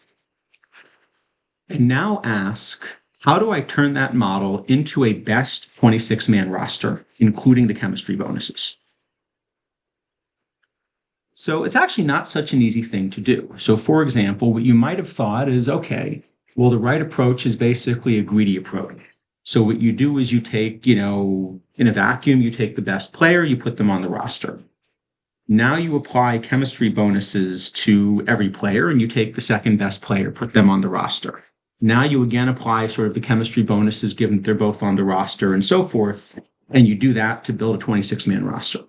And now ask, how do I turn that model into a best 26-man roster, including the chemistry bonuses? So it's actually not such an easy thing to do. So, for example, what you might have thought is, okay, well, the right approach is basically a greedy approach. So what you do is you take, in a vacuum, you take the best player, you put them on the roster. Now you apply chemistry bonuses to every player and you take the second best player, put them on the roster. Now you again apply sort of the chemistry bonuses given that they're both on the roster and so forth. And you do that to build a 26-man roster,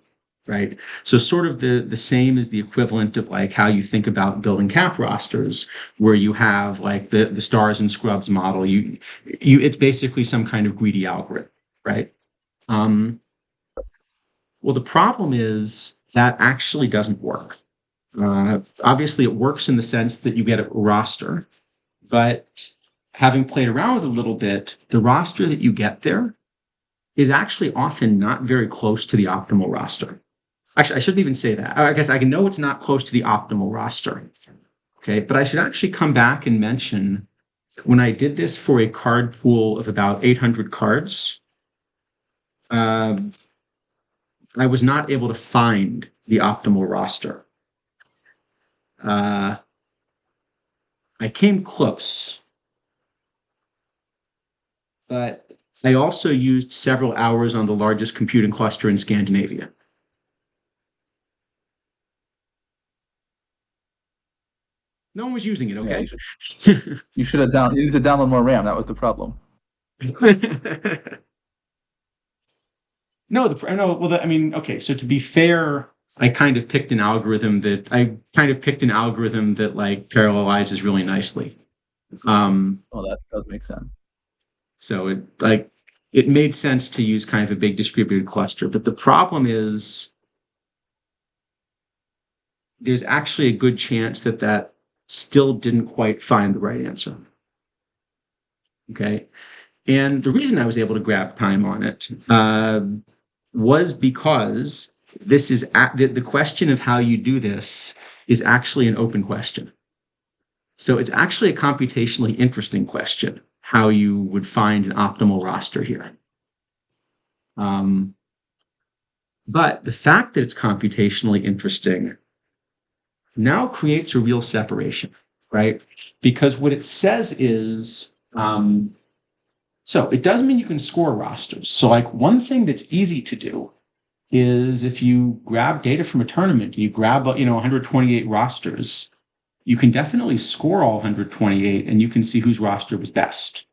right? So sort of the same as the equivalent of like how you think about building cap rosters, where you have like the stars and scrubs model. It's basically some kind of greedy algorithm, right? Um, well, the problem is that actually doesn't work. Obviously, it works in the sense that you get a roster, but having played around with it a little bit, the roster that you get there is actually often not very close to the optimal roster. Actually, I shouldn't even say that. I guess I can know it's not close to the optimal roster. Okay, but I should actually come back and mention when I did this for a card pool of about 800 cards, uh, I was not able to find the optimal roster. Uh, I came close, but I also used several hours on the largest computing cluster in Scandinavia. No one was using it, Yeah, okay? you should have you need to download more RAM. That was the problem. No, well, I mean, okay. So to be fair, I kind of picked an algorithm that like parallelizes really nicely. Oh, that does make sense. So it made sense to use kind of a big distributed cluster. But the problem is there's actually a good chance that still didn't quite find the right answer. Okay. And the reason I was able to grab time on it was because the question of how you do this is actually an open question. So it's actually a computationally interesting question, how you would find an optimal roster here. But the fact that it's computationally interesting now creates a real separation, right? Because what it says is, so it does mean you can score rosters. So like one thing that's easy to do is if you grab data from a tournament, you grab 128 rosters, you can definitely score all 128 and you can see whose roster was best,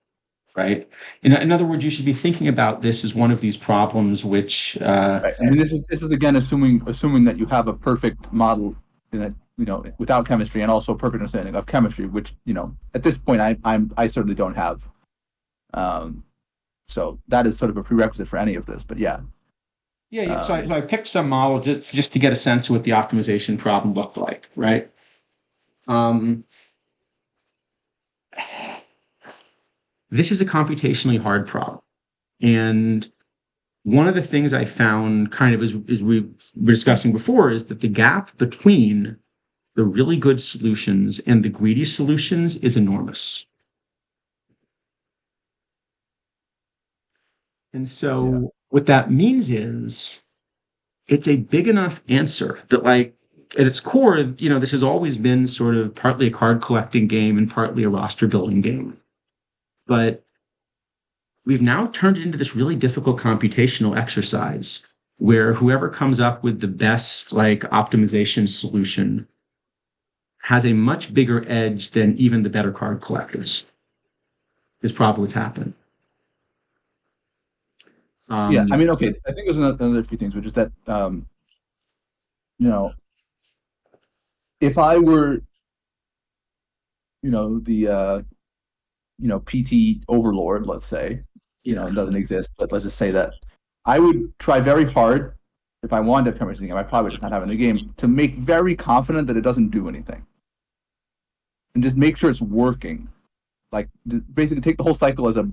right? In other words, you should be thinking about this as one of these problems which Right. I mean, this is again assuming that you have a perfect model in that, without chemistry and also a perfect understanding of chemistry, which, at this point I certainly don't have. So that is sort of a prerequisite for any of this. But yeah. yeah. So I picked some model just to get a sense of what the optimization problem looked like, right? This is a computationally hard problem. And one of the things I found kind of as we were discussing before is that the gap between the really good solutions and the greedy solutions is enormous. And so what that means is it's a big enough answer that like at its core, this has always been sort of partly a card collecting game and partly a roster building game. But we've now turned it into this really difficult computational exercise where whoever comes up with the best like optimization solution has a much bigger edge than even the better card collectors is probably what's happened. Yeah, I mean, okay. I think there's another few things, which is that if I were, the PT overlord, let's say, it doesn't exist, but let's just say that I would try very hard if I wanted to come into the game. I probably just not have in the game to make very confident that it doesn't do anything, and just make sure it's working. Like basically take the whole cycle as a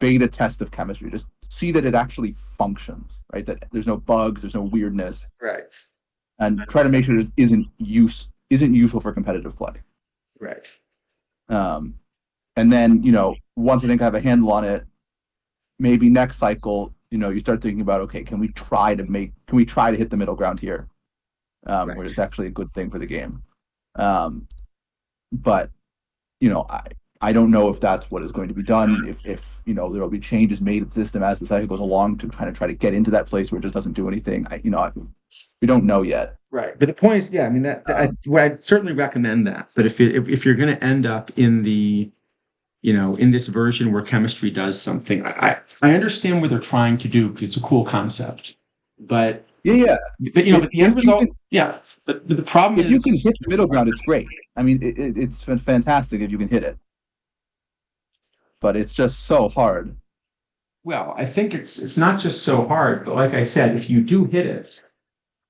beta test of chemistry. Just see that it actually functions, right? That there's no bugs, there's no weirdness, Right. and try to make sure it isn't useful for competitive play. Right. And then, once I think I have a handle on it, maybe next cycle, you start thinking about, okay, can we try to hit the middle ground here, Right. where it's actually a good thing for the game. But I don't know if that's what is going to be done. If there will be changes made to the system as the cycle goes along to kind of try to get into that place where it just doesn't do anything. We don't know yet. Right. But the point is, yeah, I mean I'd certainly recommend that. But if you're going to end up in the in this version where chemistry does something, I understand what they're trying to do because it's a cool concept. But yeah. But but the end result, yeah. But the problem if is, you can hit the middle ground, it's great. I mean, it's fantastic if you can hit it, but it's just so hard. well, I think it's not just so hard, but like I said, if you do hit it,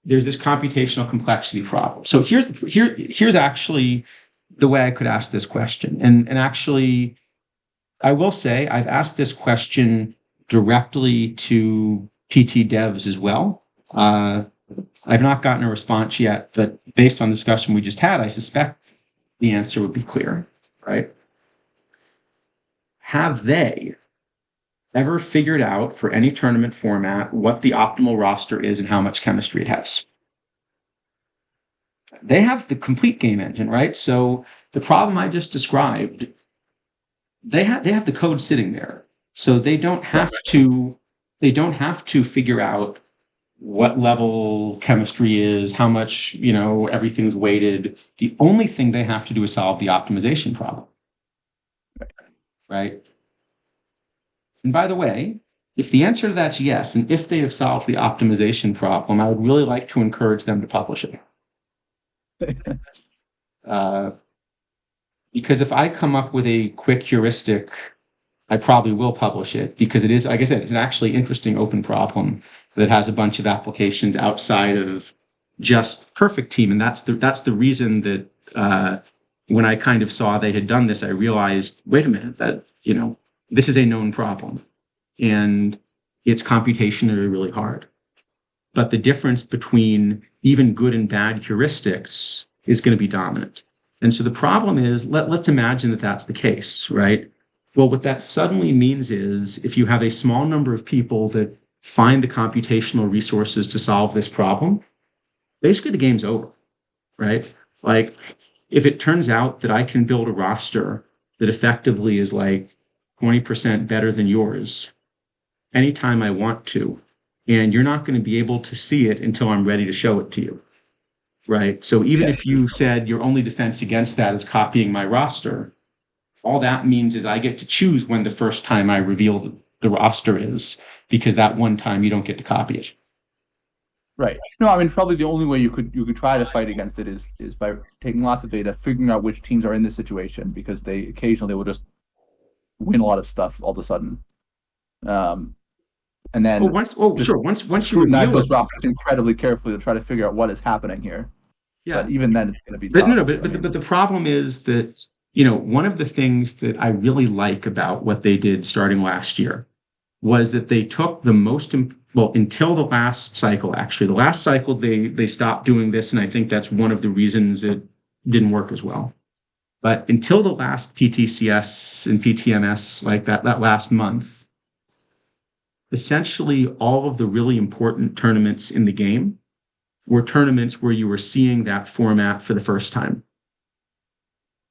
there's this computational complexity problem. So here's actually the way I could ask this question, and actually, I will say I've asked this question directly to PT devs as well. I've not gotten a response yet, but based on the discussion we just had, I suspect the answer would be clear, right? Have they ever figured out for any tournament format what the optimal roster is and how much chemistry it has? They have the complete game engine, right? So the problem I just described, they have the code sitting there. So they don't have to figure out what level chemistry is, how much, everything's weighted. The only thing they have to do is solve the optimization problem. Right? And by the way, if the answer to that's yes, and if they have solved the optimization problem, I would really like to encourage them to publish it. Because if I come up with a quick heuristic, I probably will publish it because it is, like I said, it's an actually interesting open problem that has a bunch of applications outside of just perfect team. And that's the reason that when I kind of saw they had done this, I realized, wait a minute, that, this is a known problem and it's computationally really hard. But the difference between even good and bad heuristics is going to be dominant. And so the problem is, let's imagine that that's the case, right? Well, what that suddenly means is if you have a small number of people that find the computational resources to solve this problem, basically the game's over, right? Like, if it turns out that I can build a roster that effectively is like 20% better than yours anytime I want to, and you're not going to be able to see it until I'm ready to show it to you, right? So even if you said your only defense against that is copying my roster, all that means is I get to choose when the first time I reveal the roster is, because that one time you don't get to copy it. Right. No, I mean, probably the only way you could try to fight against it is by taking lots of data, figuring out which teams are in this situation, because they occasionally will just win a lot of stuff all of a sudden. And then once you scrutinize reveal those it, rosters incredibly carefully to try to figure out what is happening here. yeah. But even then, it's going to be But tough. but the problem is that, one of the things that I really like about what they did starting last year was that they took the most, well, until the last cycle, actually. The last cycle, they stopped doing this, and I think that's one of the reasons it didn't work as well. But until the last PTCS and PTMS, like that last month, essentially all of the really important tournaments in the game were tournaments where you were seeing that format for the first time.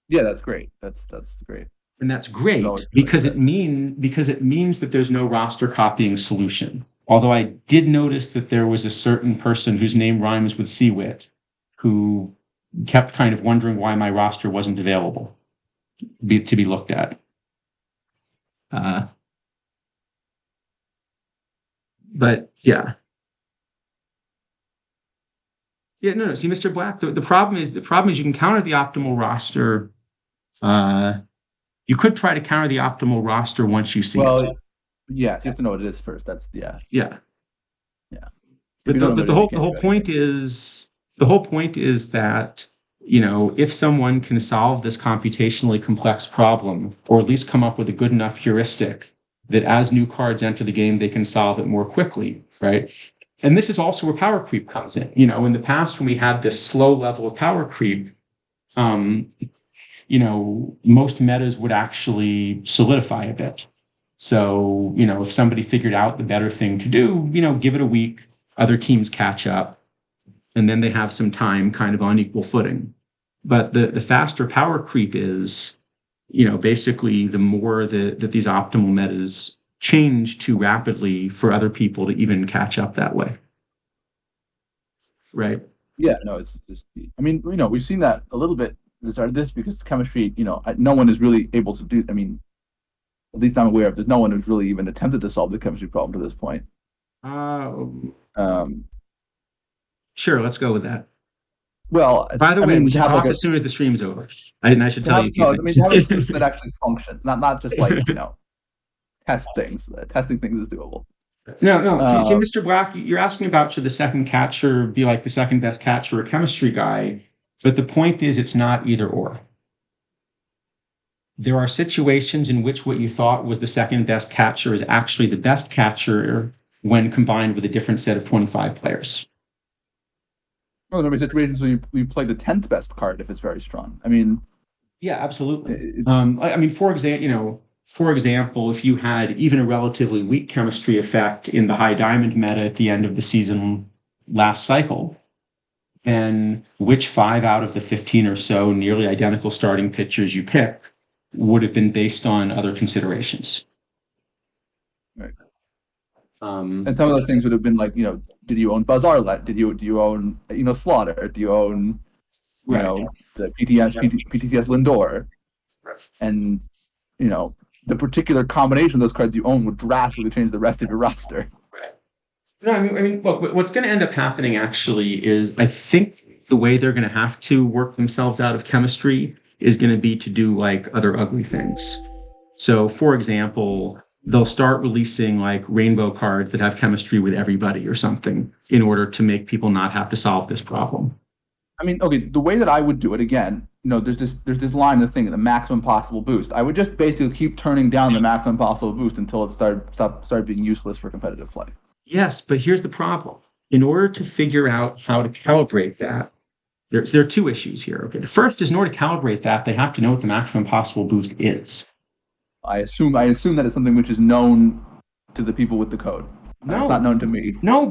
Yeah, that's great. That's great. And that's great because it means that there's no roster copying solution. Although I did notice that there was a certain person whose name rhymes with Seawit who kept kind of wondering why my roster wasn't available to be looked at. But yeah. Yeah, no. See, Mr. Black, the problem is you can counter the optimal roster. You could try to counter the optimal roster once you see it. Yeah, so you have to know what it is first. That's yeah. Yeah. Yeah. But the whole point is that, if someone can solve this computationally complex problem, or at least come up with a good enough heuristic that as new cards enter the game, they can solve it more quickly, right? And this is also where power creep comes in. In the past, when we had this slow level of power creep, um, most metas would actually solidify a bit. So, if somebody figured out the better thing to do, give it a week, other teams catch up, and then they have some time kind of on equal footing. But the faster power creep is, basically the more that these optimal metas change too rapidly for other people to even catch up that way. Right. Yeah, no, it's just. I mean, we've seen that a little bit at the start of this because chemistry. No one is really able to do. I mean, at least I'm aware of. There's no one who's really even attempted to solve the chemistry problem to this point. Um, Sure, let's go with that. well, By the I way, mean, we to should have like talk a as soon as the stream's over. I should to tell have you a few no, I mean, things. to have a solution that actually functions, not just like test things. Testing things is doable. No. See, Uh, Mr. Black, you're asking about should the second catcher be like the second best catcher or chemistry guy, but the point is it's not either or. There are situations in which what you thought was the second best catcher is actually the best catcher when combined with a different set of 25 players. well, there may be situations where you play the 10th best card if it's very strong. I mean, Yeah, absolutely. it's I mean, for example, if you had even a relatively weak chemistry effect in the high diamond meta at the end of the season last cycle, then which 5 out of the 15 or so nearly identical starting pitchers you pick would have been based on other considerations. right. Um, And some of those things would have been like, did you own Buzz Arlett? Do you own Slaughter? Do you own right. the PTCS Lindor? And the particular combination of those cards you own would drastically change the rest of your roster. Right. No, I mean, look, what's going to end up happening actually is I think the way they're going to have to work themselves out of chemistry is going to be to do like other ugly things. So, for example, they'll start releasing like rainbow cards that have chemistry with everybody or something in order to make people not have to solve this problem. I mean, okay, the way that I would do it again, there's this line in the thing, the maximum possible boost. I would just basically keep turning down the maximum possible boost until it started being useless for competitive play. Yes, but here's the problem. In order to figure out how to calibrate that, there are two issues here. Okay, the first is in order to calibrate that, they have to know what the maximum possible boost is. I assume that it's something which is known to the people with the code. No, it's not known to me. No,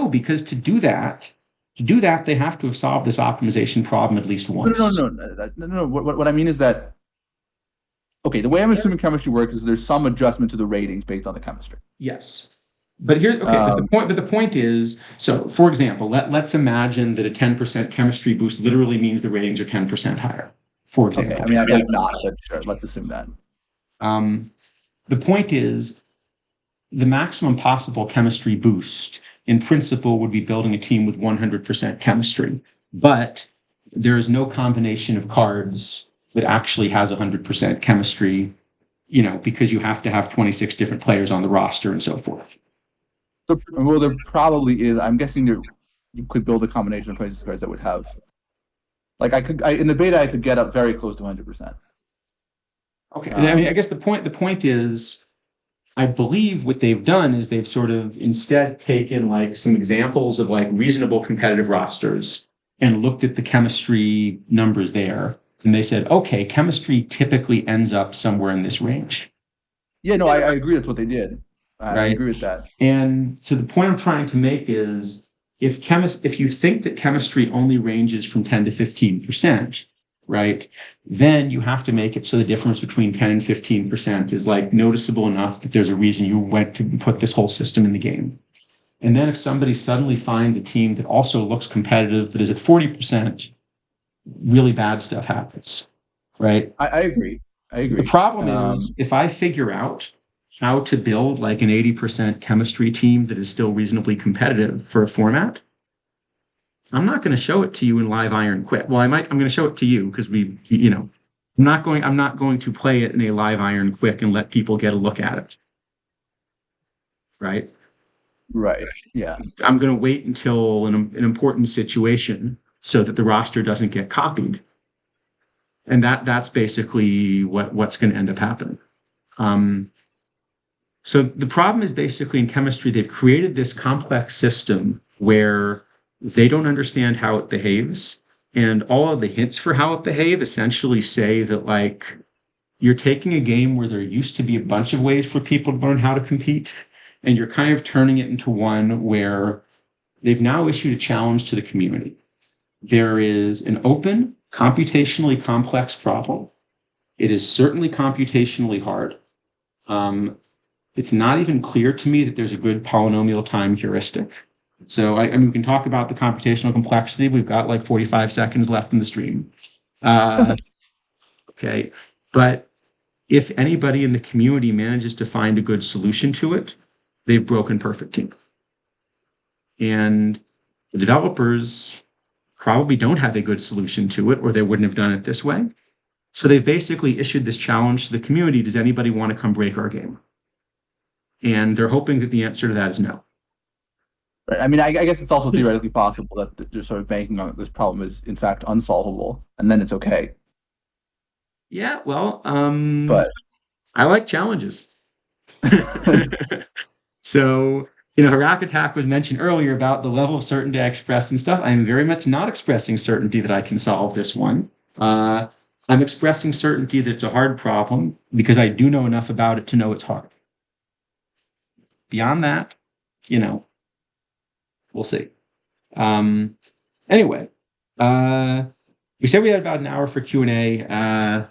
because to do that, they have to have solved this optimization problem at least once. No. What I mean is that, okay, the way I'm assuming chemistry works is there's some adjustment to the ratings based on the chemistry. Yes. But the point is, so for example, let's imagine that a 10% chemistry boost literally means the ratings are 10% higher. For example. Okay, I mean, I think not, but sure, let's assume that. The point is, the maximum possible chemistry boost in principle would be building a team with 100% chemistry, but there is no combination of cards that actually has 100% chemistry, because you have to have 26 different players on the roster and so forth. Well, there probably is. I'm guessing you could build a combination of 26 cards that would have, like, in the beta I could get up very close to 100%. Okay, I mean, I guess the point is, I believe what they've done is they've sort of instead taken like some examples of like reasonable competitive rosters and looked at the chemistry numbers there, and they said, okay, chemistry typically ends up somewhere in this range. Yeah, no, I agree. That's what they did. I agree with that. And so the point I'm trying to make is, if you think that chemistry only ranges from 10 to 15%, right, then you have to make it so the difference between 10 and 15% is like noticeable enough that there's a reason you went to put this whole system in the game. And then if somebody suddenly finds a team that also looks competitive but is at 40%, really bad stuff happens, right? I agree. The problem is, if I figure out how to build like an 80% chemistry team that is still reasonably competitive for a format, I'm not going to show it to you in Live Iron Quick. Well, I'm going to show it to you because I'm not going to play it in a Live Iron Quick and let people get a look at it. Right? Right. Yeah. I'm going to wait until an important situation so that the roster doesn't get copied. And that's basically what's going to end up happening. So the problem is basically in chemistry, they've created this complex system where they don't understand how it behaves. And all of the hints for how it behaves essentially say that, like, you're taking a game where there used to be a bunch of ways for people to learn how to compete, and you're kind of turning it into one where they've now issued a challenge to the community. There is an open, computationally complex problem. It is certainly computationally hard. It's not even clear to me that there's a good polynomial time heuristic. So, I mean, we can talk about the computational complexity. We've got like 45 seconds left in the stream. Okay. But if anybody in the community manages to find a good solution to it, they've broken perfect team. And the developers probably don't have a good solution to it, or they wouldn't have done it this way. So they've basically issued this challenge to the community. Does anybody want to come break our game? And they're hoping that the answer to that is no. Right. I mean, I guess it's also theoretically possible that they're sort of banking on this problem is in fact unsolvable, and then it's okay. Yeah, well, But I like challenges. So, Harak Attack was mentioned earlier about the level of certainty I express and stuff. I am very much not expressing certainty that I can solve this one. I'm expressing certainty that it's a hard problem because I do know enough about it to know it's hard. Beyond that, we'll see. Anyway, we said we had about an hour for Q&A, and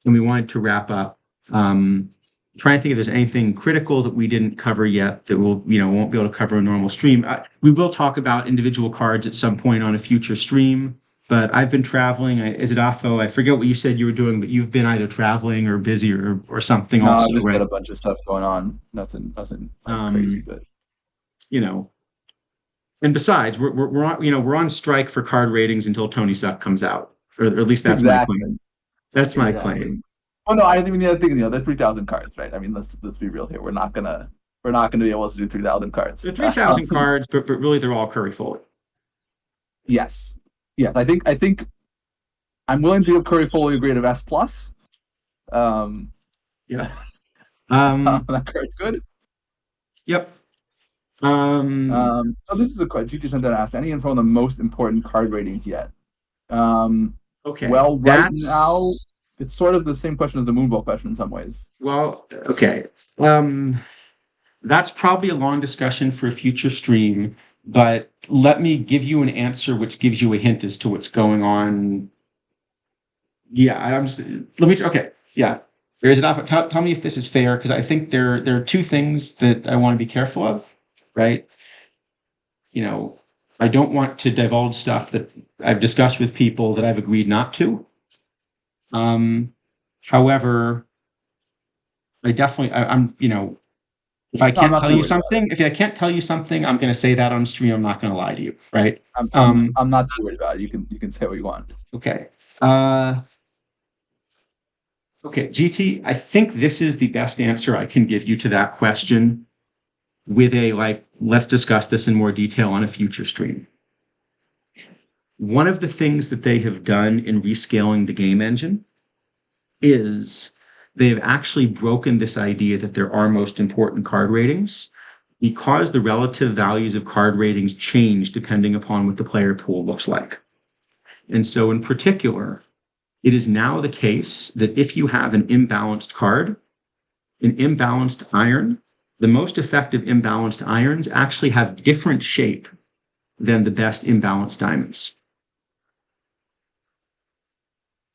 we wanted to wrap up. Trying to think if there's anything critical that we didn't cover yet that we'll, won't be able to cover a normal stream. We will talk about individual cards at some point on a future stream, but I've been traveling. Isidafo, I forget what you said you were doing, but you've been either traveling or busy or something no, also, I've just right? got a bunch of stuff going on. Nothing like crazy, but And besides, we're on strike for card ratings until Tony Suck comes out, or at least that's exactly. my claim. That's my claim. Oh no, I mean the other thing, they're 3,000 cards, right? I mean, let's be real here. We're not gonna be able to do 3,000 cards. They're 3,000 cards, but really they're all curry folio. Yes. I think I'm willing to give curry folio grade of S plus. Yeah. That card's good. Yep. So this is a question. Juju sent that asked any info on the most important card ratings yet? Okay. Well, right now it's sort of the same question as the Moonball question in some ways. Well, okay. That's probably a long discussion for a future stream, but let me give you an answer which gives you a hint as to what's going on. Yeah, okay. Yeah. There is enough. Tell me if this is fair, because I think there are two things that I want to be careful of, right? I don't want to divulge stuff that I've discussed with people that I've agreed not to. However, I'm, if I can't tell you something, I'm going to say that on stream. I'm not going to lie to you, right? I'm not too worried about it. You can say what you want. Okay. Okay, GT, I think this is the best answer I can give you to that question with let's discuss this in more detail on a future stream. One of the things that they have done in rescaling the game engine is they have actually broken this idea that there are most important card ratings because the relative values of card ratings change depending upon what the player pool looks like. And so in particular, it is now the case that if you have an imbalanced card, an imbalanced iron, the most effective imbalanced irons actually have different shape than the best imbalanced diamonds.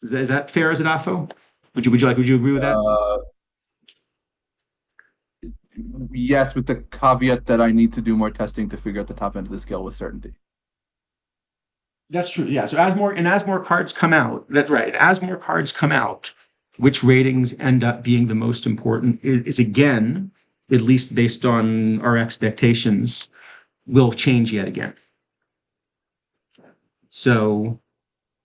Is that fair, Isidafo? Would you agree with that? Yes, with the caveat that I need to do more testing to figure out the top end of the scale with certainty. That's true. Yeah. So as more cards come out, that's right. As more cards come out, which ratings end up being the most important is again, at least based on our expectations, will change yet again. So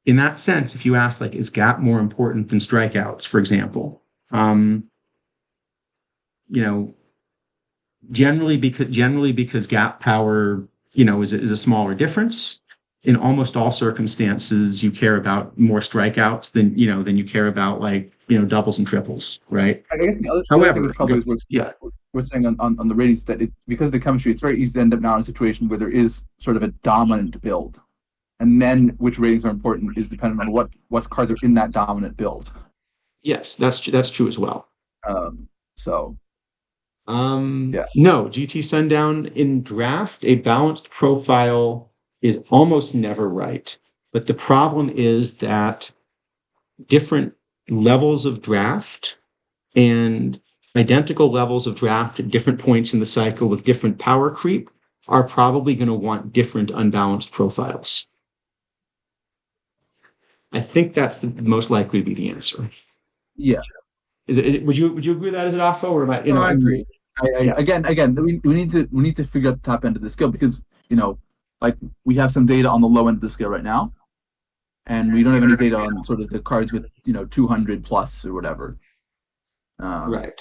in that sense, if you ask, is gap more important than strikeouts, for example, generally because gap power, is a smaller difference. In almost all circumstances, you care about more strikeouts than you care about doubles and triples, right? I guess the other thing which probably is worth we're saying on the ratings that because of the chemistry, it's very easy to end up now in a situation where there is sort of a dominant build, and then which ratings are important is dependent on what cards are in that dominant build. Yes, that's true as well. So yeah, No, GT Sundown in draft, a balanced profile is almost never right. But the problem is that different levels of draft and identical levels of draft at different points in the cycle with different power creep are probably going to want different unbalanced profiles. I think that's the most likely to be the answer. yeah. Is it? Would you agree with that as an AFO or about No, I agree. Yeah. Again, we need to figure out the top end of the scale because like we have some data on the low end of the scale right now, and we don't have any data on sort of the cards with 200 plus or whatever. Right.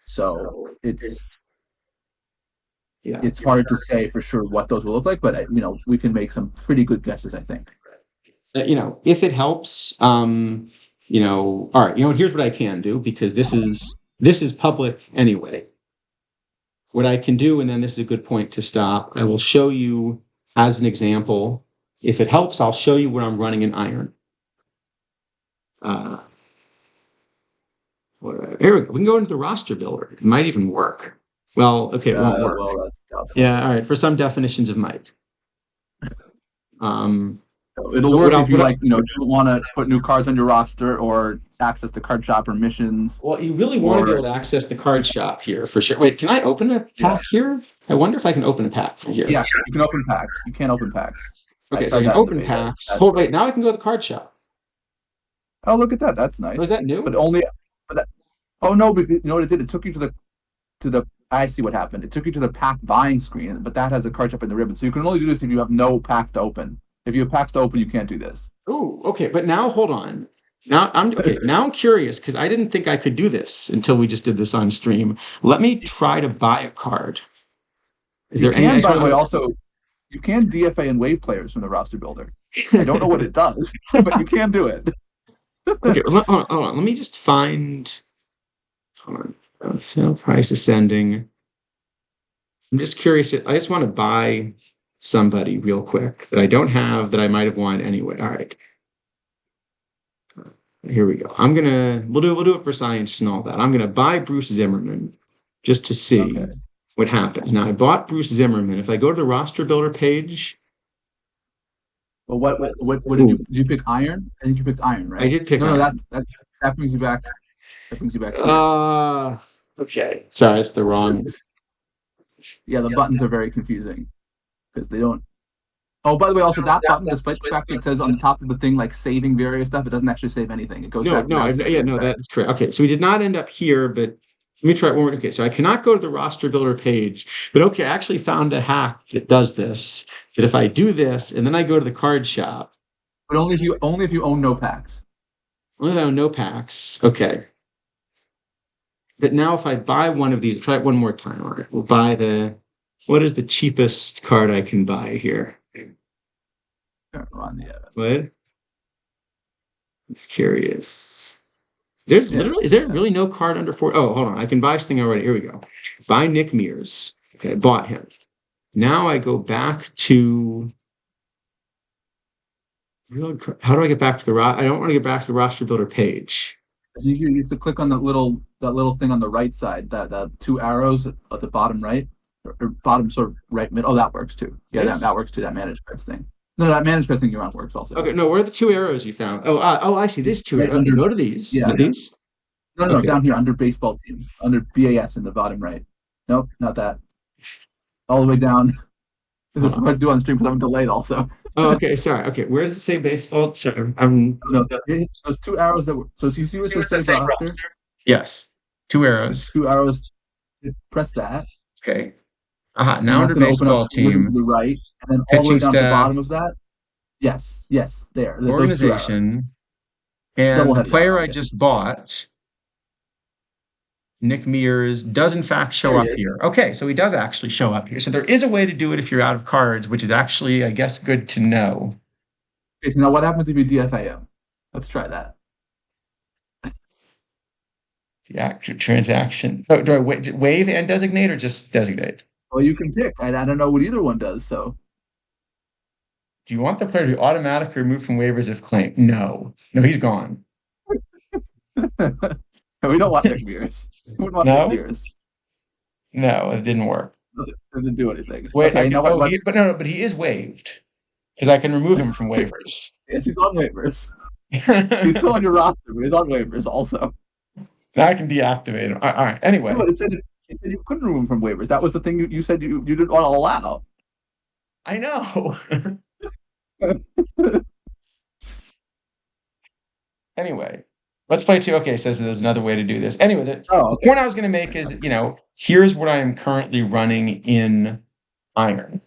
So it's Yeah. hard to say for sure what those will look like, but we can make some pretty good guesses, I think. If it helps, all right, here's what I can do because this is public anyway. What I can do, and then this is a good point to stop. I will show you as an example. If it helps, I'll show you where I'm running an iron. Here we go. We can go into the roster builder. It might even work. Well, okay, it won't work. Well, that's doubtful. Yeah, all right. For some definitions, it might. It'll work if you don't want to put new cards on your roster or access the card shop or missions. Well, you really want to be able to access the card shop here for sure. Wait, can I open a pack here? I wonder if I can open a pack from here. Yeah, you can open packs. You can't open packs. Okay, so I can open packs. Hold, wait, now I can go to the card shop. Oh, look at that. That's nice. Was that new? But only. Oh no! But you know what it did? It took you to the. I see what happened. It took you to the pack buying screen, but that has a card shop in the ribbon. So you can only do this if you have no packs to open. If you have packs to open, you can't do this. Oh, okay. But now hold on. Now I'm curious because I didn't think I could do this until we just did this on stream. Let me try to buy a card. Is there any? By the way, also you can DFA and wave players from the roster builder. I don't know what it does, but you can do it. Okay, hold on. Let me just find. Hold on. Sale price ascending. I'm just curious. I just want to buy somebody real quick that I don't have that I might have won anyway. All right. Here we go. We'll do it for science and all that. I'm gonna buy Bruce Zimmerman just to see what happens. Now I bought Bruce Zimmerman. If I go to the roster builder page. Well, what did you pick iron? I think you picked iron, right? I did pick iron. No, that brings you back. That brings you back. Okay. Sorry, it's the wrong. Yeah, the buttons are very confusing because they don't. Oh, by the way, also that button, despite the fact that it says on the top of the thing like saving various stuff, it doesn't actually save anything. It goes back. No, that's correct. Okay, so we did not end up here, but let me try it one more. Okay, so I cannot go to the roster builder page, but okay, I actually found a hack that does this. That if I do this and then I go to the card shop, but only if you own no packs. Only if I own no packs. Okay. But now if I buy one of these, try it one more time. All right, we'll buy what is the cheapest card I can buy here? What? I'm curious. Is there really no card under 4? Oh, hold on. I can buy something already. Here we go. Buy Nick Mears. Okay, I bought him. Now I go back to. How do I get back to the I don't want to get back to the roster builder page. You have to click on that little thing on the right side, that 2 arrows at the bottom right or bottom sort of right middle. Oh, that works too. Yeah, yes. that works too. That manage cards thing. No, that manage cards thing you're on works also. Okay, no, where are the 2 arrows you found? Oh, I see. These 2 arrows. Go to these. Yeah. These. No, down here under baseball team, under BAS in the bottom right. Nope, not that. All the way down. This is what I do on stream because I'm delayed also. Oh, okay, sorry. Okay, where does it say baseball? Sorry, no, those 2 arrows that were. So you see what it says roster? Yes, 2 arrows. 2 arrows. Press that. Okay. Now under baseball team. To the right, and then all the way down to the bottom of that. Yes, there. Organization. And the player I just bought, Nick Mears, does in fact show up here. Okay, so he does actually show up here. So there is a way to do it if you're out of cards, which is actually, I guess, good to know. Okay, so now what happens if you DFA him? Let's try that. The active transaction. Oh, do I wave and designate or just designate? Well, you can pick. I don't know what either one does. So Do you want the player to be automatically removed from waivers if claimed? No. No, he's gone. we don't want Nick Mears. We wouldn't want Nick No? Mears. No, it didn't work. Doesn't do anything. Wait, Okay, I you can. know what? Oh, but no, but he is waived because I can remove him from waivers. Yes, he's on waivers. He's Now still on your roster, but he's on waivers also. I can deactivate him. All right. No, Anyway, but it said you couldn't remove him from waivers. That was the thing you said you didn't want to allow. I know. Anyway, let's play two. Okay, it says there's another way to do this. Anyway, the Okay. point I was going to make is, here's what I am currently running in Iron.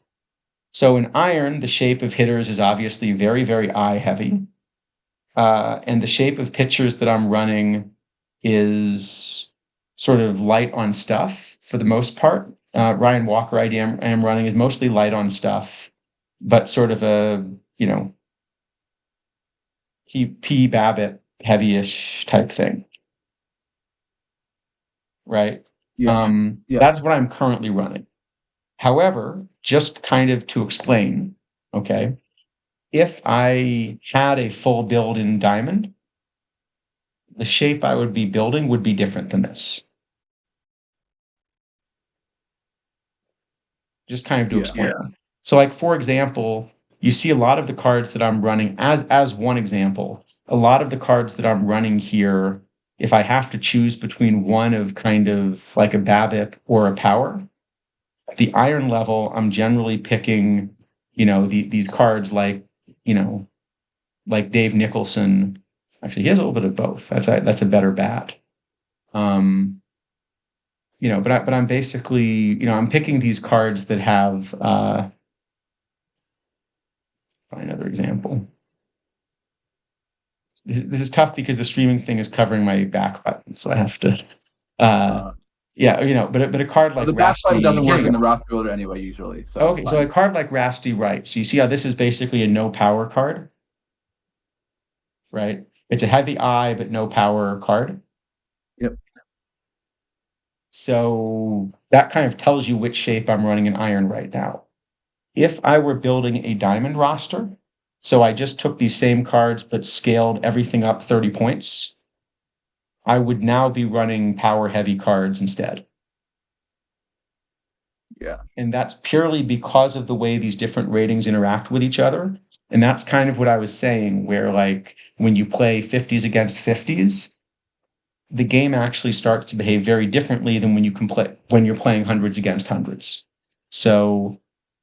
So in Iron, the shape of hitters is obviously very, very eye heavy. And the shape of pitchers that I'm running is sort of light on stuff for the most part. Ryan Walker I am running is mostly light on stuff, but sort of a, P. Babbitt heavy-ish type thing, right? Yeah. Yeah. That's what I'm currently running. However, just kind of to explain, okay, if I had a full build in Diamond, the shape I would be building would be different than this. Just kind of to explain. Yeah. So, like, for example, you see a lot of the cards that I'm running as one example, a lot of the cards that I'm running here, if I have to choose between one of kind of like a BABIP or a power, at the Iron level, I'm generally picking, these cards like Dave Nicholson. Actually, he has a little bit of both. That's a better bat. But I'm basically, I'm picking these cards that have, find another example. This is tough because the streaming thing is covering my back button, so I have to, but a card like the back button doesn't work in the go. roster builder anyway, usually. So Okay, so a card like Rasty Right. So you see how this is basically a no power card, right? It's a heavy eye, but no power card. Yep. So that kind of tells you which shape I'm running in Iron right now. If I were building a Diamond roster, so I just took these same cards but scaled everything up 30 points, I would now be running power heavy cards instead. Yeah. And that's purely because of the way these different ratings interact with each other. And that's kind of what I was saying, where like when you play 50s against 50s, the game actually starts to behave very differently than when you're playing hundreds against hundreds. So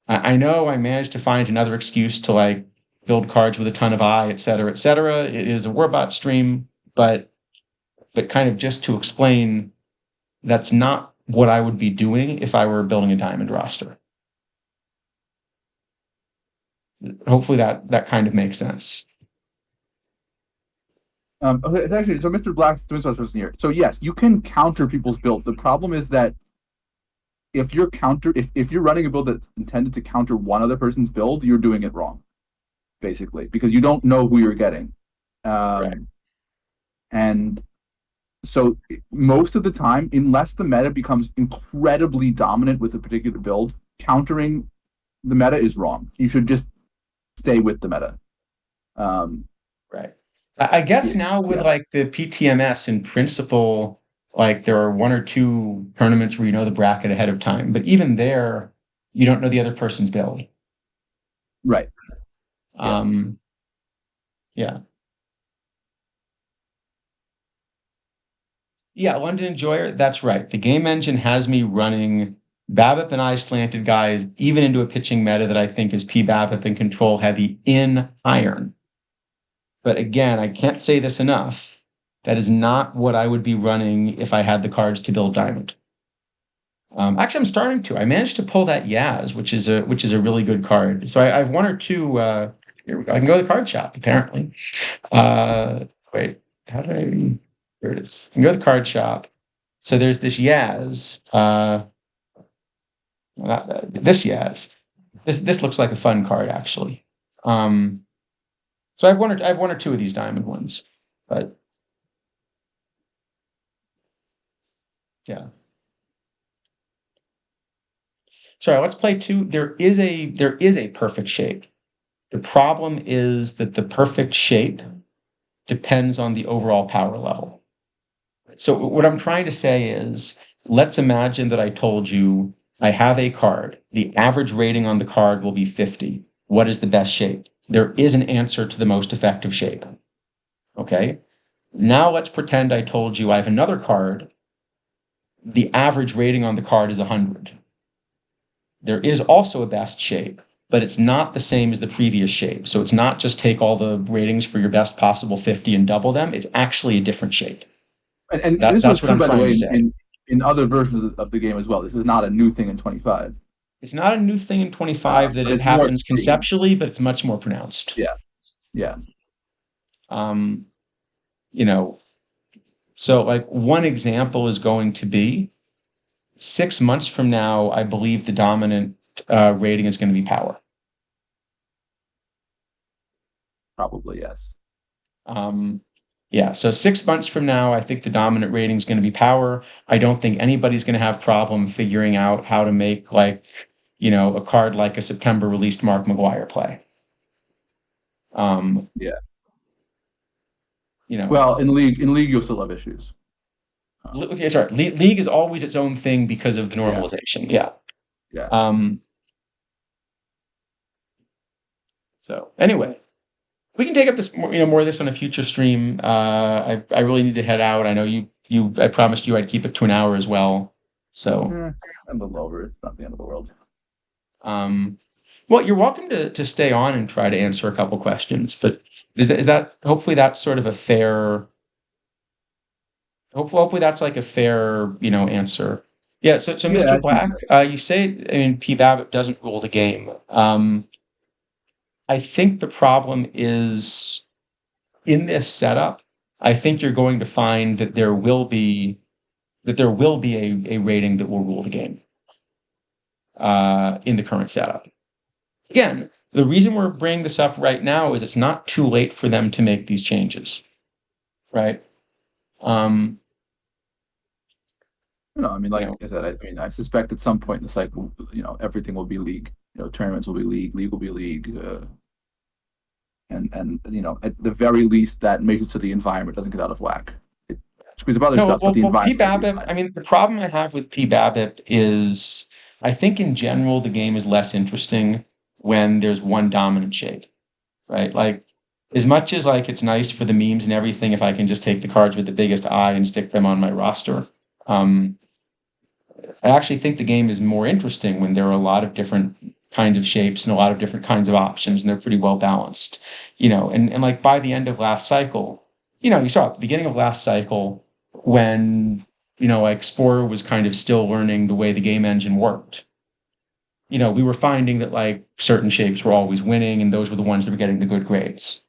I know I managed to find another excuse to like build cards with a ton of eye, et cetera, et cetera. It is a Warbot stream, but kind of just to explain, that's not what I would be doing if I were building a Diamond roster. Hopefully that kind of makes sense. Okay, it's actually, so Mr. Black's doing something here. So yes, you can counter people's builds. The problem is that if you're running a build that's intended to counter one other person's build, you're doing it wrong, basically, because you don't know who you're getting. Right. And so most of the time, unless the meta becomes incredibly dominant with a particular build, countering the meta is wrong. You should just stay with the meta. Right. I guess now with like the PTMS in principle, like there are one or two tournaments where you know the bracket ahead of time, but even there, you don't know the other person's build. Right. Yeah. Yeah, London Enjoyer, that's right. The game engine has me running BABIP and eye slanted guys, even into a pitching meta that I think is P BABIP and control heavy in Iron. But again, I can't say this enough. That is not what I would be running if I had the cards to build Diamond. Actually, I'm starting to. I managed to pull that Yaz, which is a really good card. So I have one or two. Here we go. I can go to the card shop. Apparently. Wait. How do I? Here it is. I can go to the card shop. So there's this Yaz. This Yaz. This looks like a fun card actually. So I have one or two of these Diamond ones, but Yeah. Sorry, let's play two. There is a perfect shape. The problem is that the perfect shape depends on the overall power level. So what I'm trying to say is, let's imagine that I told you I have a card. The average rating on the card will be 50. What is the best shape? There is an answer to the most effective shape. Okay. Now let's pretend I told you I have another card. The average rating on the card is 100. There is also a best shape, but it's not the same as the previous shape. So it's not just take all the ratings for your best possible 50 and double them. It's actually a different shape. And That, this that's was what true, I'm by the trying way, to say. in other versions of the game as well. This is not a new thing in 25, It's not a new thing in 25 that but it it's more happens extreme. conceptually, but it's much more pronounced. Yeah, yeah. Um, you know, so like one example is going to be 6 months from now, I believe the dominant rating is going to be power. Probably yes. Um, yeah, so 6 months from now, I think the dominant rating is going to be power. I don't think anybody's going to have problem figuring out how to make like, a card like a September released Mark McGuire play. Um, Yeah. you know, Well, in league you'll still have issues. okay, sorry, league is always its own thing because of the Yeah, normalization. Yeah. yeah. Um, so anyway, we can take up this more of this on a future stream. I really need to head out. I know I promised you I'd keep it to an hour as well. So, I'm a little over. It's not the end of the world. um, well, you're welcome to stay on and try to answer a couple questions, but is that hopefully that's sort of a fair, hopefully that's like a fair, answer. Yeah. So Yeah, Mr. I think Black, you say, I mean, P. Babbitt doesn't rule the game. I think the problem is in this setup, I think you're going to find that there will be a rating that will rule the game in the current setup. Again, the reason we're bringing this up right now is it's not too late for them to make these changes, right? Um, I mean, you like know, I said, I mean, I suspect at some point in the cycle, everything will be league. Tournaments will be league, league will be league, and at the very least, that makes it so the environment doesn't get out of whack. It screws up other no, stuff, but the P. environment will be Babbitt. fine. I mean, the problem I have with P. Babbitt is I think in general the game is less interesting when there's one dominant shape, right? Like as much as like it's nice for the memes and everything, if I can just take the cards with the biggest eye and stick them on my roster. I actually think the game is more interesting when there are a lot of different kinds of shapes and a lot of different kinds of options, and they're pretty well balanced. And like by the end of last cycle, you saw at the beginning of last cycle when like Spore was kind of still learning the way the game engine worked. We were finding that like certain shapes were always winning, and those were the ones that were getting the good grades,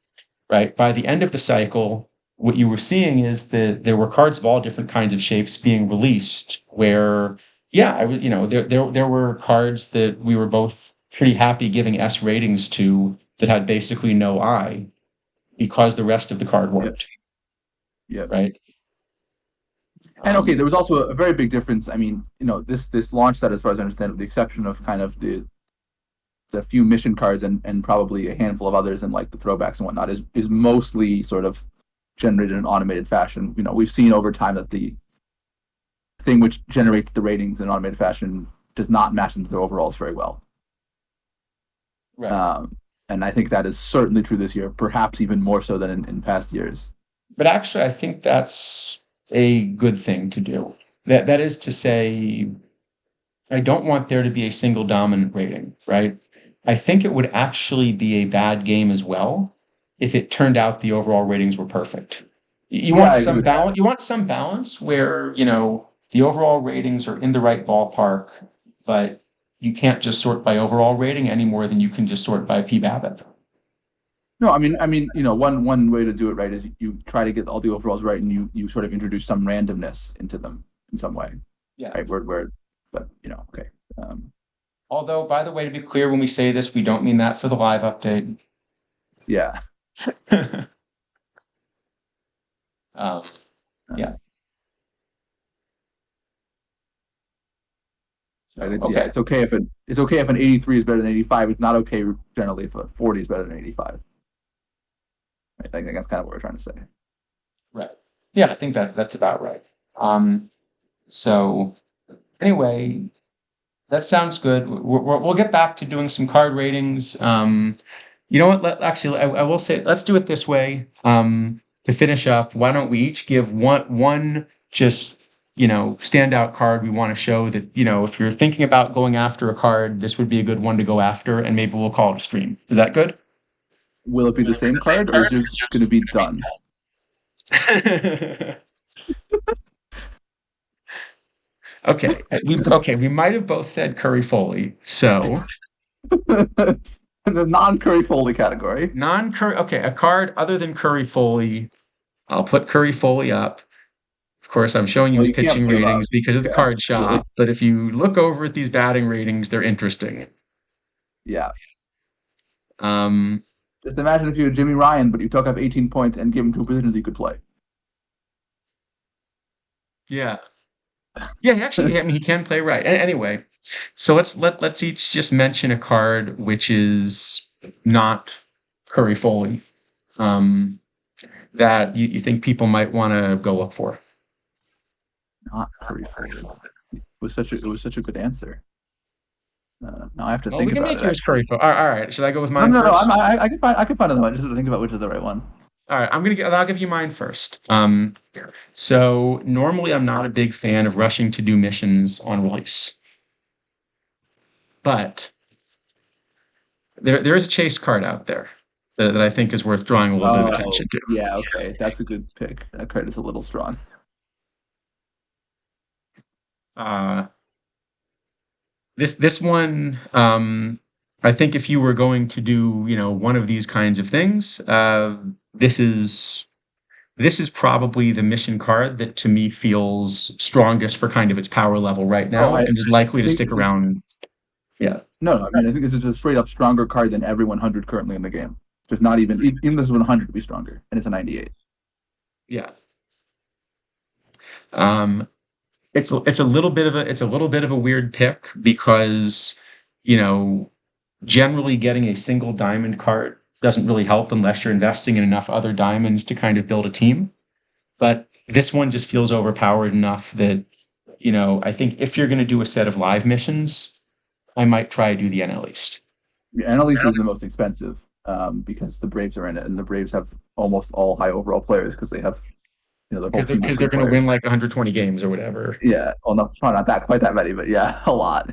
right? By the end of the cycle, what you were seeing is that there were cards of all different kinds of shapes being released where, yeah, there were cards that we were both pretty happy giving S ratings to that had basically no I because the rest of the card Yeah, worked, yeah. right? And okay, Um, there was also a very big difference. I mean, this launch set, as far as I understand, with the exception of kind of the few mission cards and probably a handful of others and like the throwbacks and whatnot, is mostly sort of generated in automated fashion. We've seen over time that the thing which generates the ratings in automated fashion does not match into the overalls very well. right. Um, and I think that is certainly true this year, perhaps even more so than in past years. But actually, I think that's a good thing to do. That is to say, I don't want there to be a single dominant rating, right? I think it would actually be a bad game as well if it turned out the overall ratings were perfect. You Yeah, want I agree some with that. balance. You want some balance where, the overall ratings are in the right ballpark, but you can't just sort by overall rating any more than you can just sort by P Babbitt. No, I mean, one way to do it right is you try to get all the overalls right, and you sort of introduce some randomness into them in some way, Yeah. right? But okay. Um, Although, by the way, to be clear, when we say this, we don't mean that for the live update. yeah. um, yeah. Um, Right? So Yeah, okay, it's okay if an 83 is better than 85. It's not okay generally if a 40 is better than 85. Right? I think that's kind of what we're trying to say. right. Yeah, I think that's about right. So anyway, that sounds good. We'll get back to doing some card ratings. You know what? I will say, let's do it this way. To finish up, why don't we each give one just standout card we want to show that if you're thinking about going after a card, this would be a good one to go after, and maybe we'll call it a stream. Is that good? Will it be the same card or is yours going to be done? Okay. We might have both said Curry Foley, so. In the non-Curry Foley category. Non-Curry, okay, a card other than Curry Foley. I'll put Curry Foley up. Of course, I'm showing you Well, his you can't pitching put it up. ratings because of the Yeah, card shop. But if you look over at these batting ratings, they're interesting. yeah. Um, Just imagine if you had Jimmy Ryan, but you took off 18 points and give him two positions he could play. yeah, yeah. Actually, I mean, he can play right. Anyway, so let's each just mention a card which is not Curry Foley. Um, that you think people might want to go look for. Not Curry Foley. It was such a good answer. Now I have to Well, we think can about make it. yours Curry Actually, Foley. All right. Should I go with no, mine no, no. first? I can find another one. Just have to think about which is the right one. All right, I'll give you mine first. So normally I'm not a big fan of rushing to do missions on release, but there is a chase card out there that I think is worth drawing a little bit of Oh, attention to. yeah. Okay, that's a good pick. That card is a little strong. Uh, this one, I think if you were going to do one of these kinds of things, this is this is probably the mission card that to me feels strongest for kind of its power level right Oh, now and is likely I to think stick this is around. Yeah. no, no. I mean, I think this is a straight up stronger card than every 100 currently in the game. There's not even this 100 to be stronger, and it's a 98. Yeah. Um, it's a little bit of a weird pick because, you know, generally getting a single diamond card doesn't really help unless you're investing in enough other diamonds to kind of build a team. But this one just feels overpowered enough that, I think if you're going to do a set of live missions, I might try to do the NL East. The NL East is the most expensive because the Braves are in it, and the Braves have almost all high overall players because they have their whole team of Because they're good going to win players. like 120 games or whatever. Yeah, well, no, probably not that quite that many, but yeah, a lot.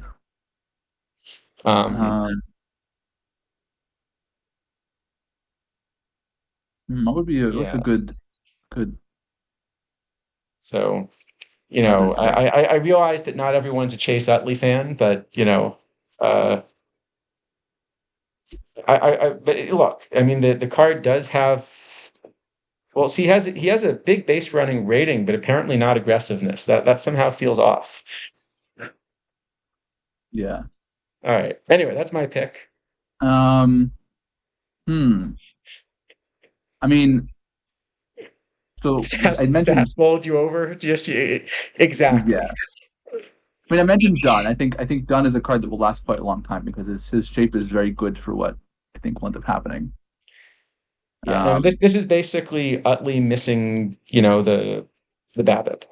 Um, Um, what's a yeah. good So another pick? I realize that not everyone's a Chase Utley fan, but uh, but look, I mean, the card does have. Well, see, he has a big base running rating, but apparently not aggressiveness. That somehow feels off. Yeah. All right. Anyway, that's my pick. Um. Hmm. I mean, so I mentioned Stats bowled you over. Exactly. yeah. I mean, I mentioned Dunn. I think Dunn is a card that will last quite a long time because his shape is very good for what I think will end up happening. Yeah. No, this Um. this is basically Utley missing, the BABIP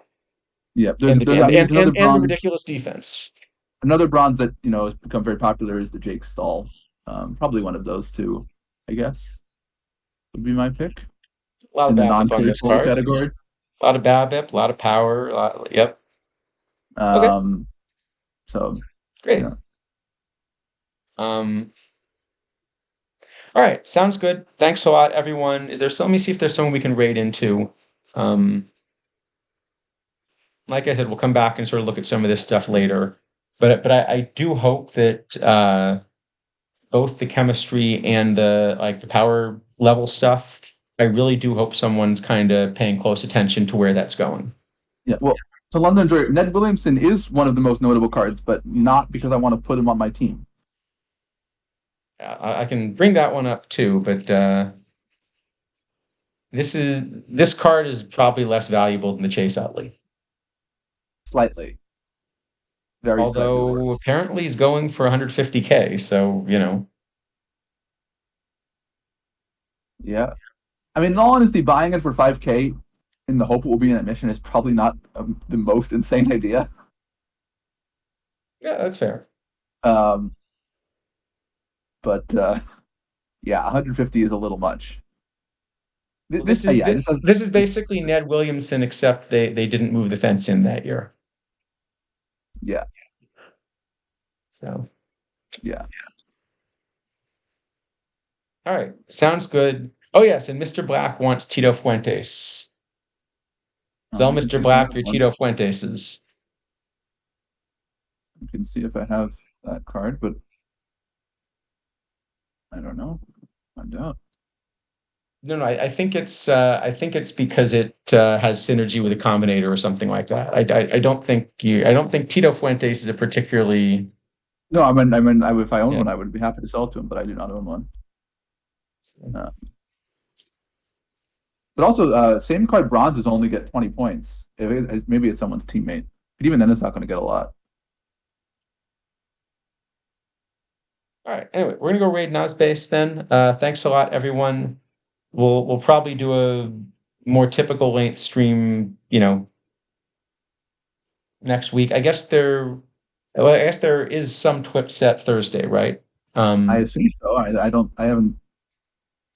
Yeah. and the I and mean, and there's and, and the ridiculous defense. another bronze that has become very popular is the Jake Stahl. Probably one of those two, I guess, would be my pick A lot of in the BABIP on non-Curry this Foley card. category. A lot of BABIP, a lot of power. Yep. Okay. Um, so Great. yeah, Um, all right. Sounds good. Thanks a lot, everyone. Let me see if there's someone we can raid into. Um, like I said, we'll come back and sort of look at some of this stuff later. But I do hope that both the chemistry and the power level stuff, I really do hope someone's kind of paying close attention to where that's going. yeah. Well, so London Drury, Ned Williamson is one of the most notable cards, but not because I want to put him on my team. I can bring that one up too, but this card is probably less valuable than the Chase Utley. Slightly. very slightly Although worse. apparently he's going for 150K, so Yeah. I mean, in all honesty, buying it for 5K in the hope it will be an admission is probably not the most insane idea. yeah, that's fair. Um, but yeah, 150 is a little much. Well, this is Yeah, this does this is basically this is Ned Williamson, except they didn't move the fence in that year. yeah, So, yeah. all right, sounds good. Oh yes, and Mr. Black wants Tito Fuentes. Tell I can Mr. see if I Black have your one. Tito Fuenteses. I can see if I have that card, but I don't know. Find out. No, no, I think it's because it has synergy with a combinator or something like that. I don't think Tito Fuentes is a particularly No, if I owned yeah. one, I would be happy to sell to him, but I do not own one. Uh, but also, same card bronzes only get 20 points. Maybe it's someone's teammate, but even then, it's not going to get a lot. All right. Anyway, we're gonna go raid Nosbase then. Thanks a lot, everyone. We'll probably do a more typical length stream, next week. I guess there is some Twip set Thursday, right? I Um, assume so. I haven't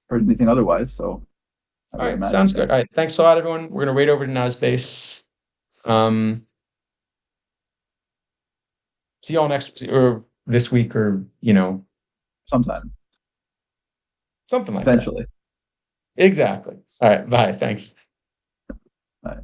heard anything otherwise, so I all would right, imagine sounds so. good. All right, thanks a lot, everyone. We're gonna raid over to Nosbase. Um, see y'all next or this week or Sometime, something like that. eventually. Exactly. All right, bye. Thanks. Bye.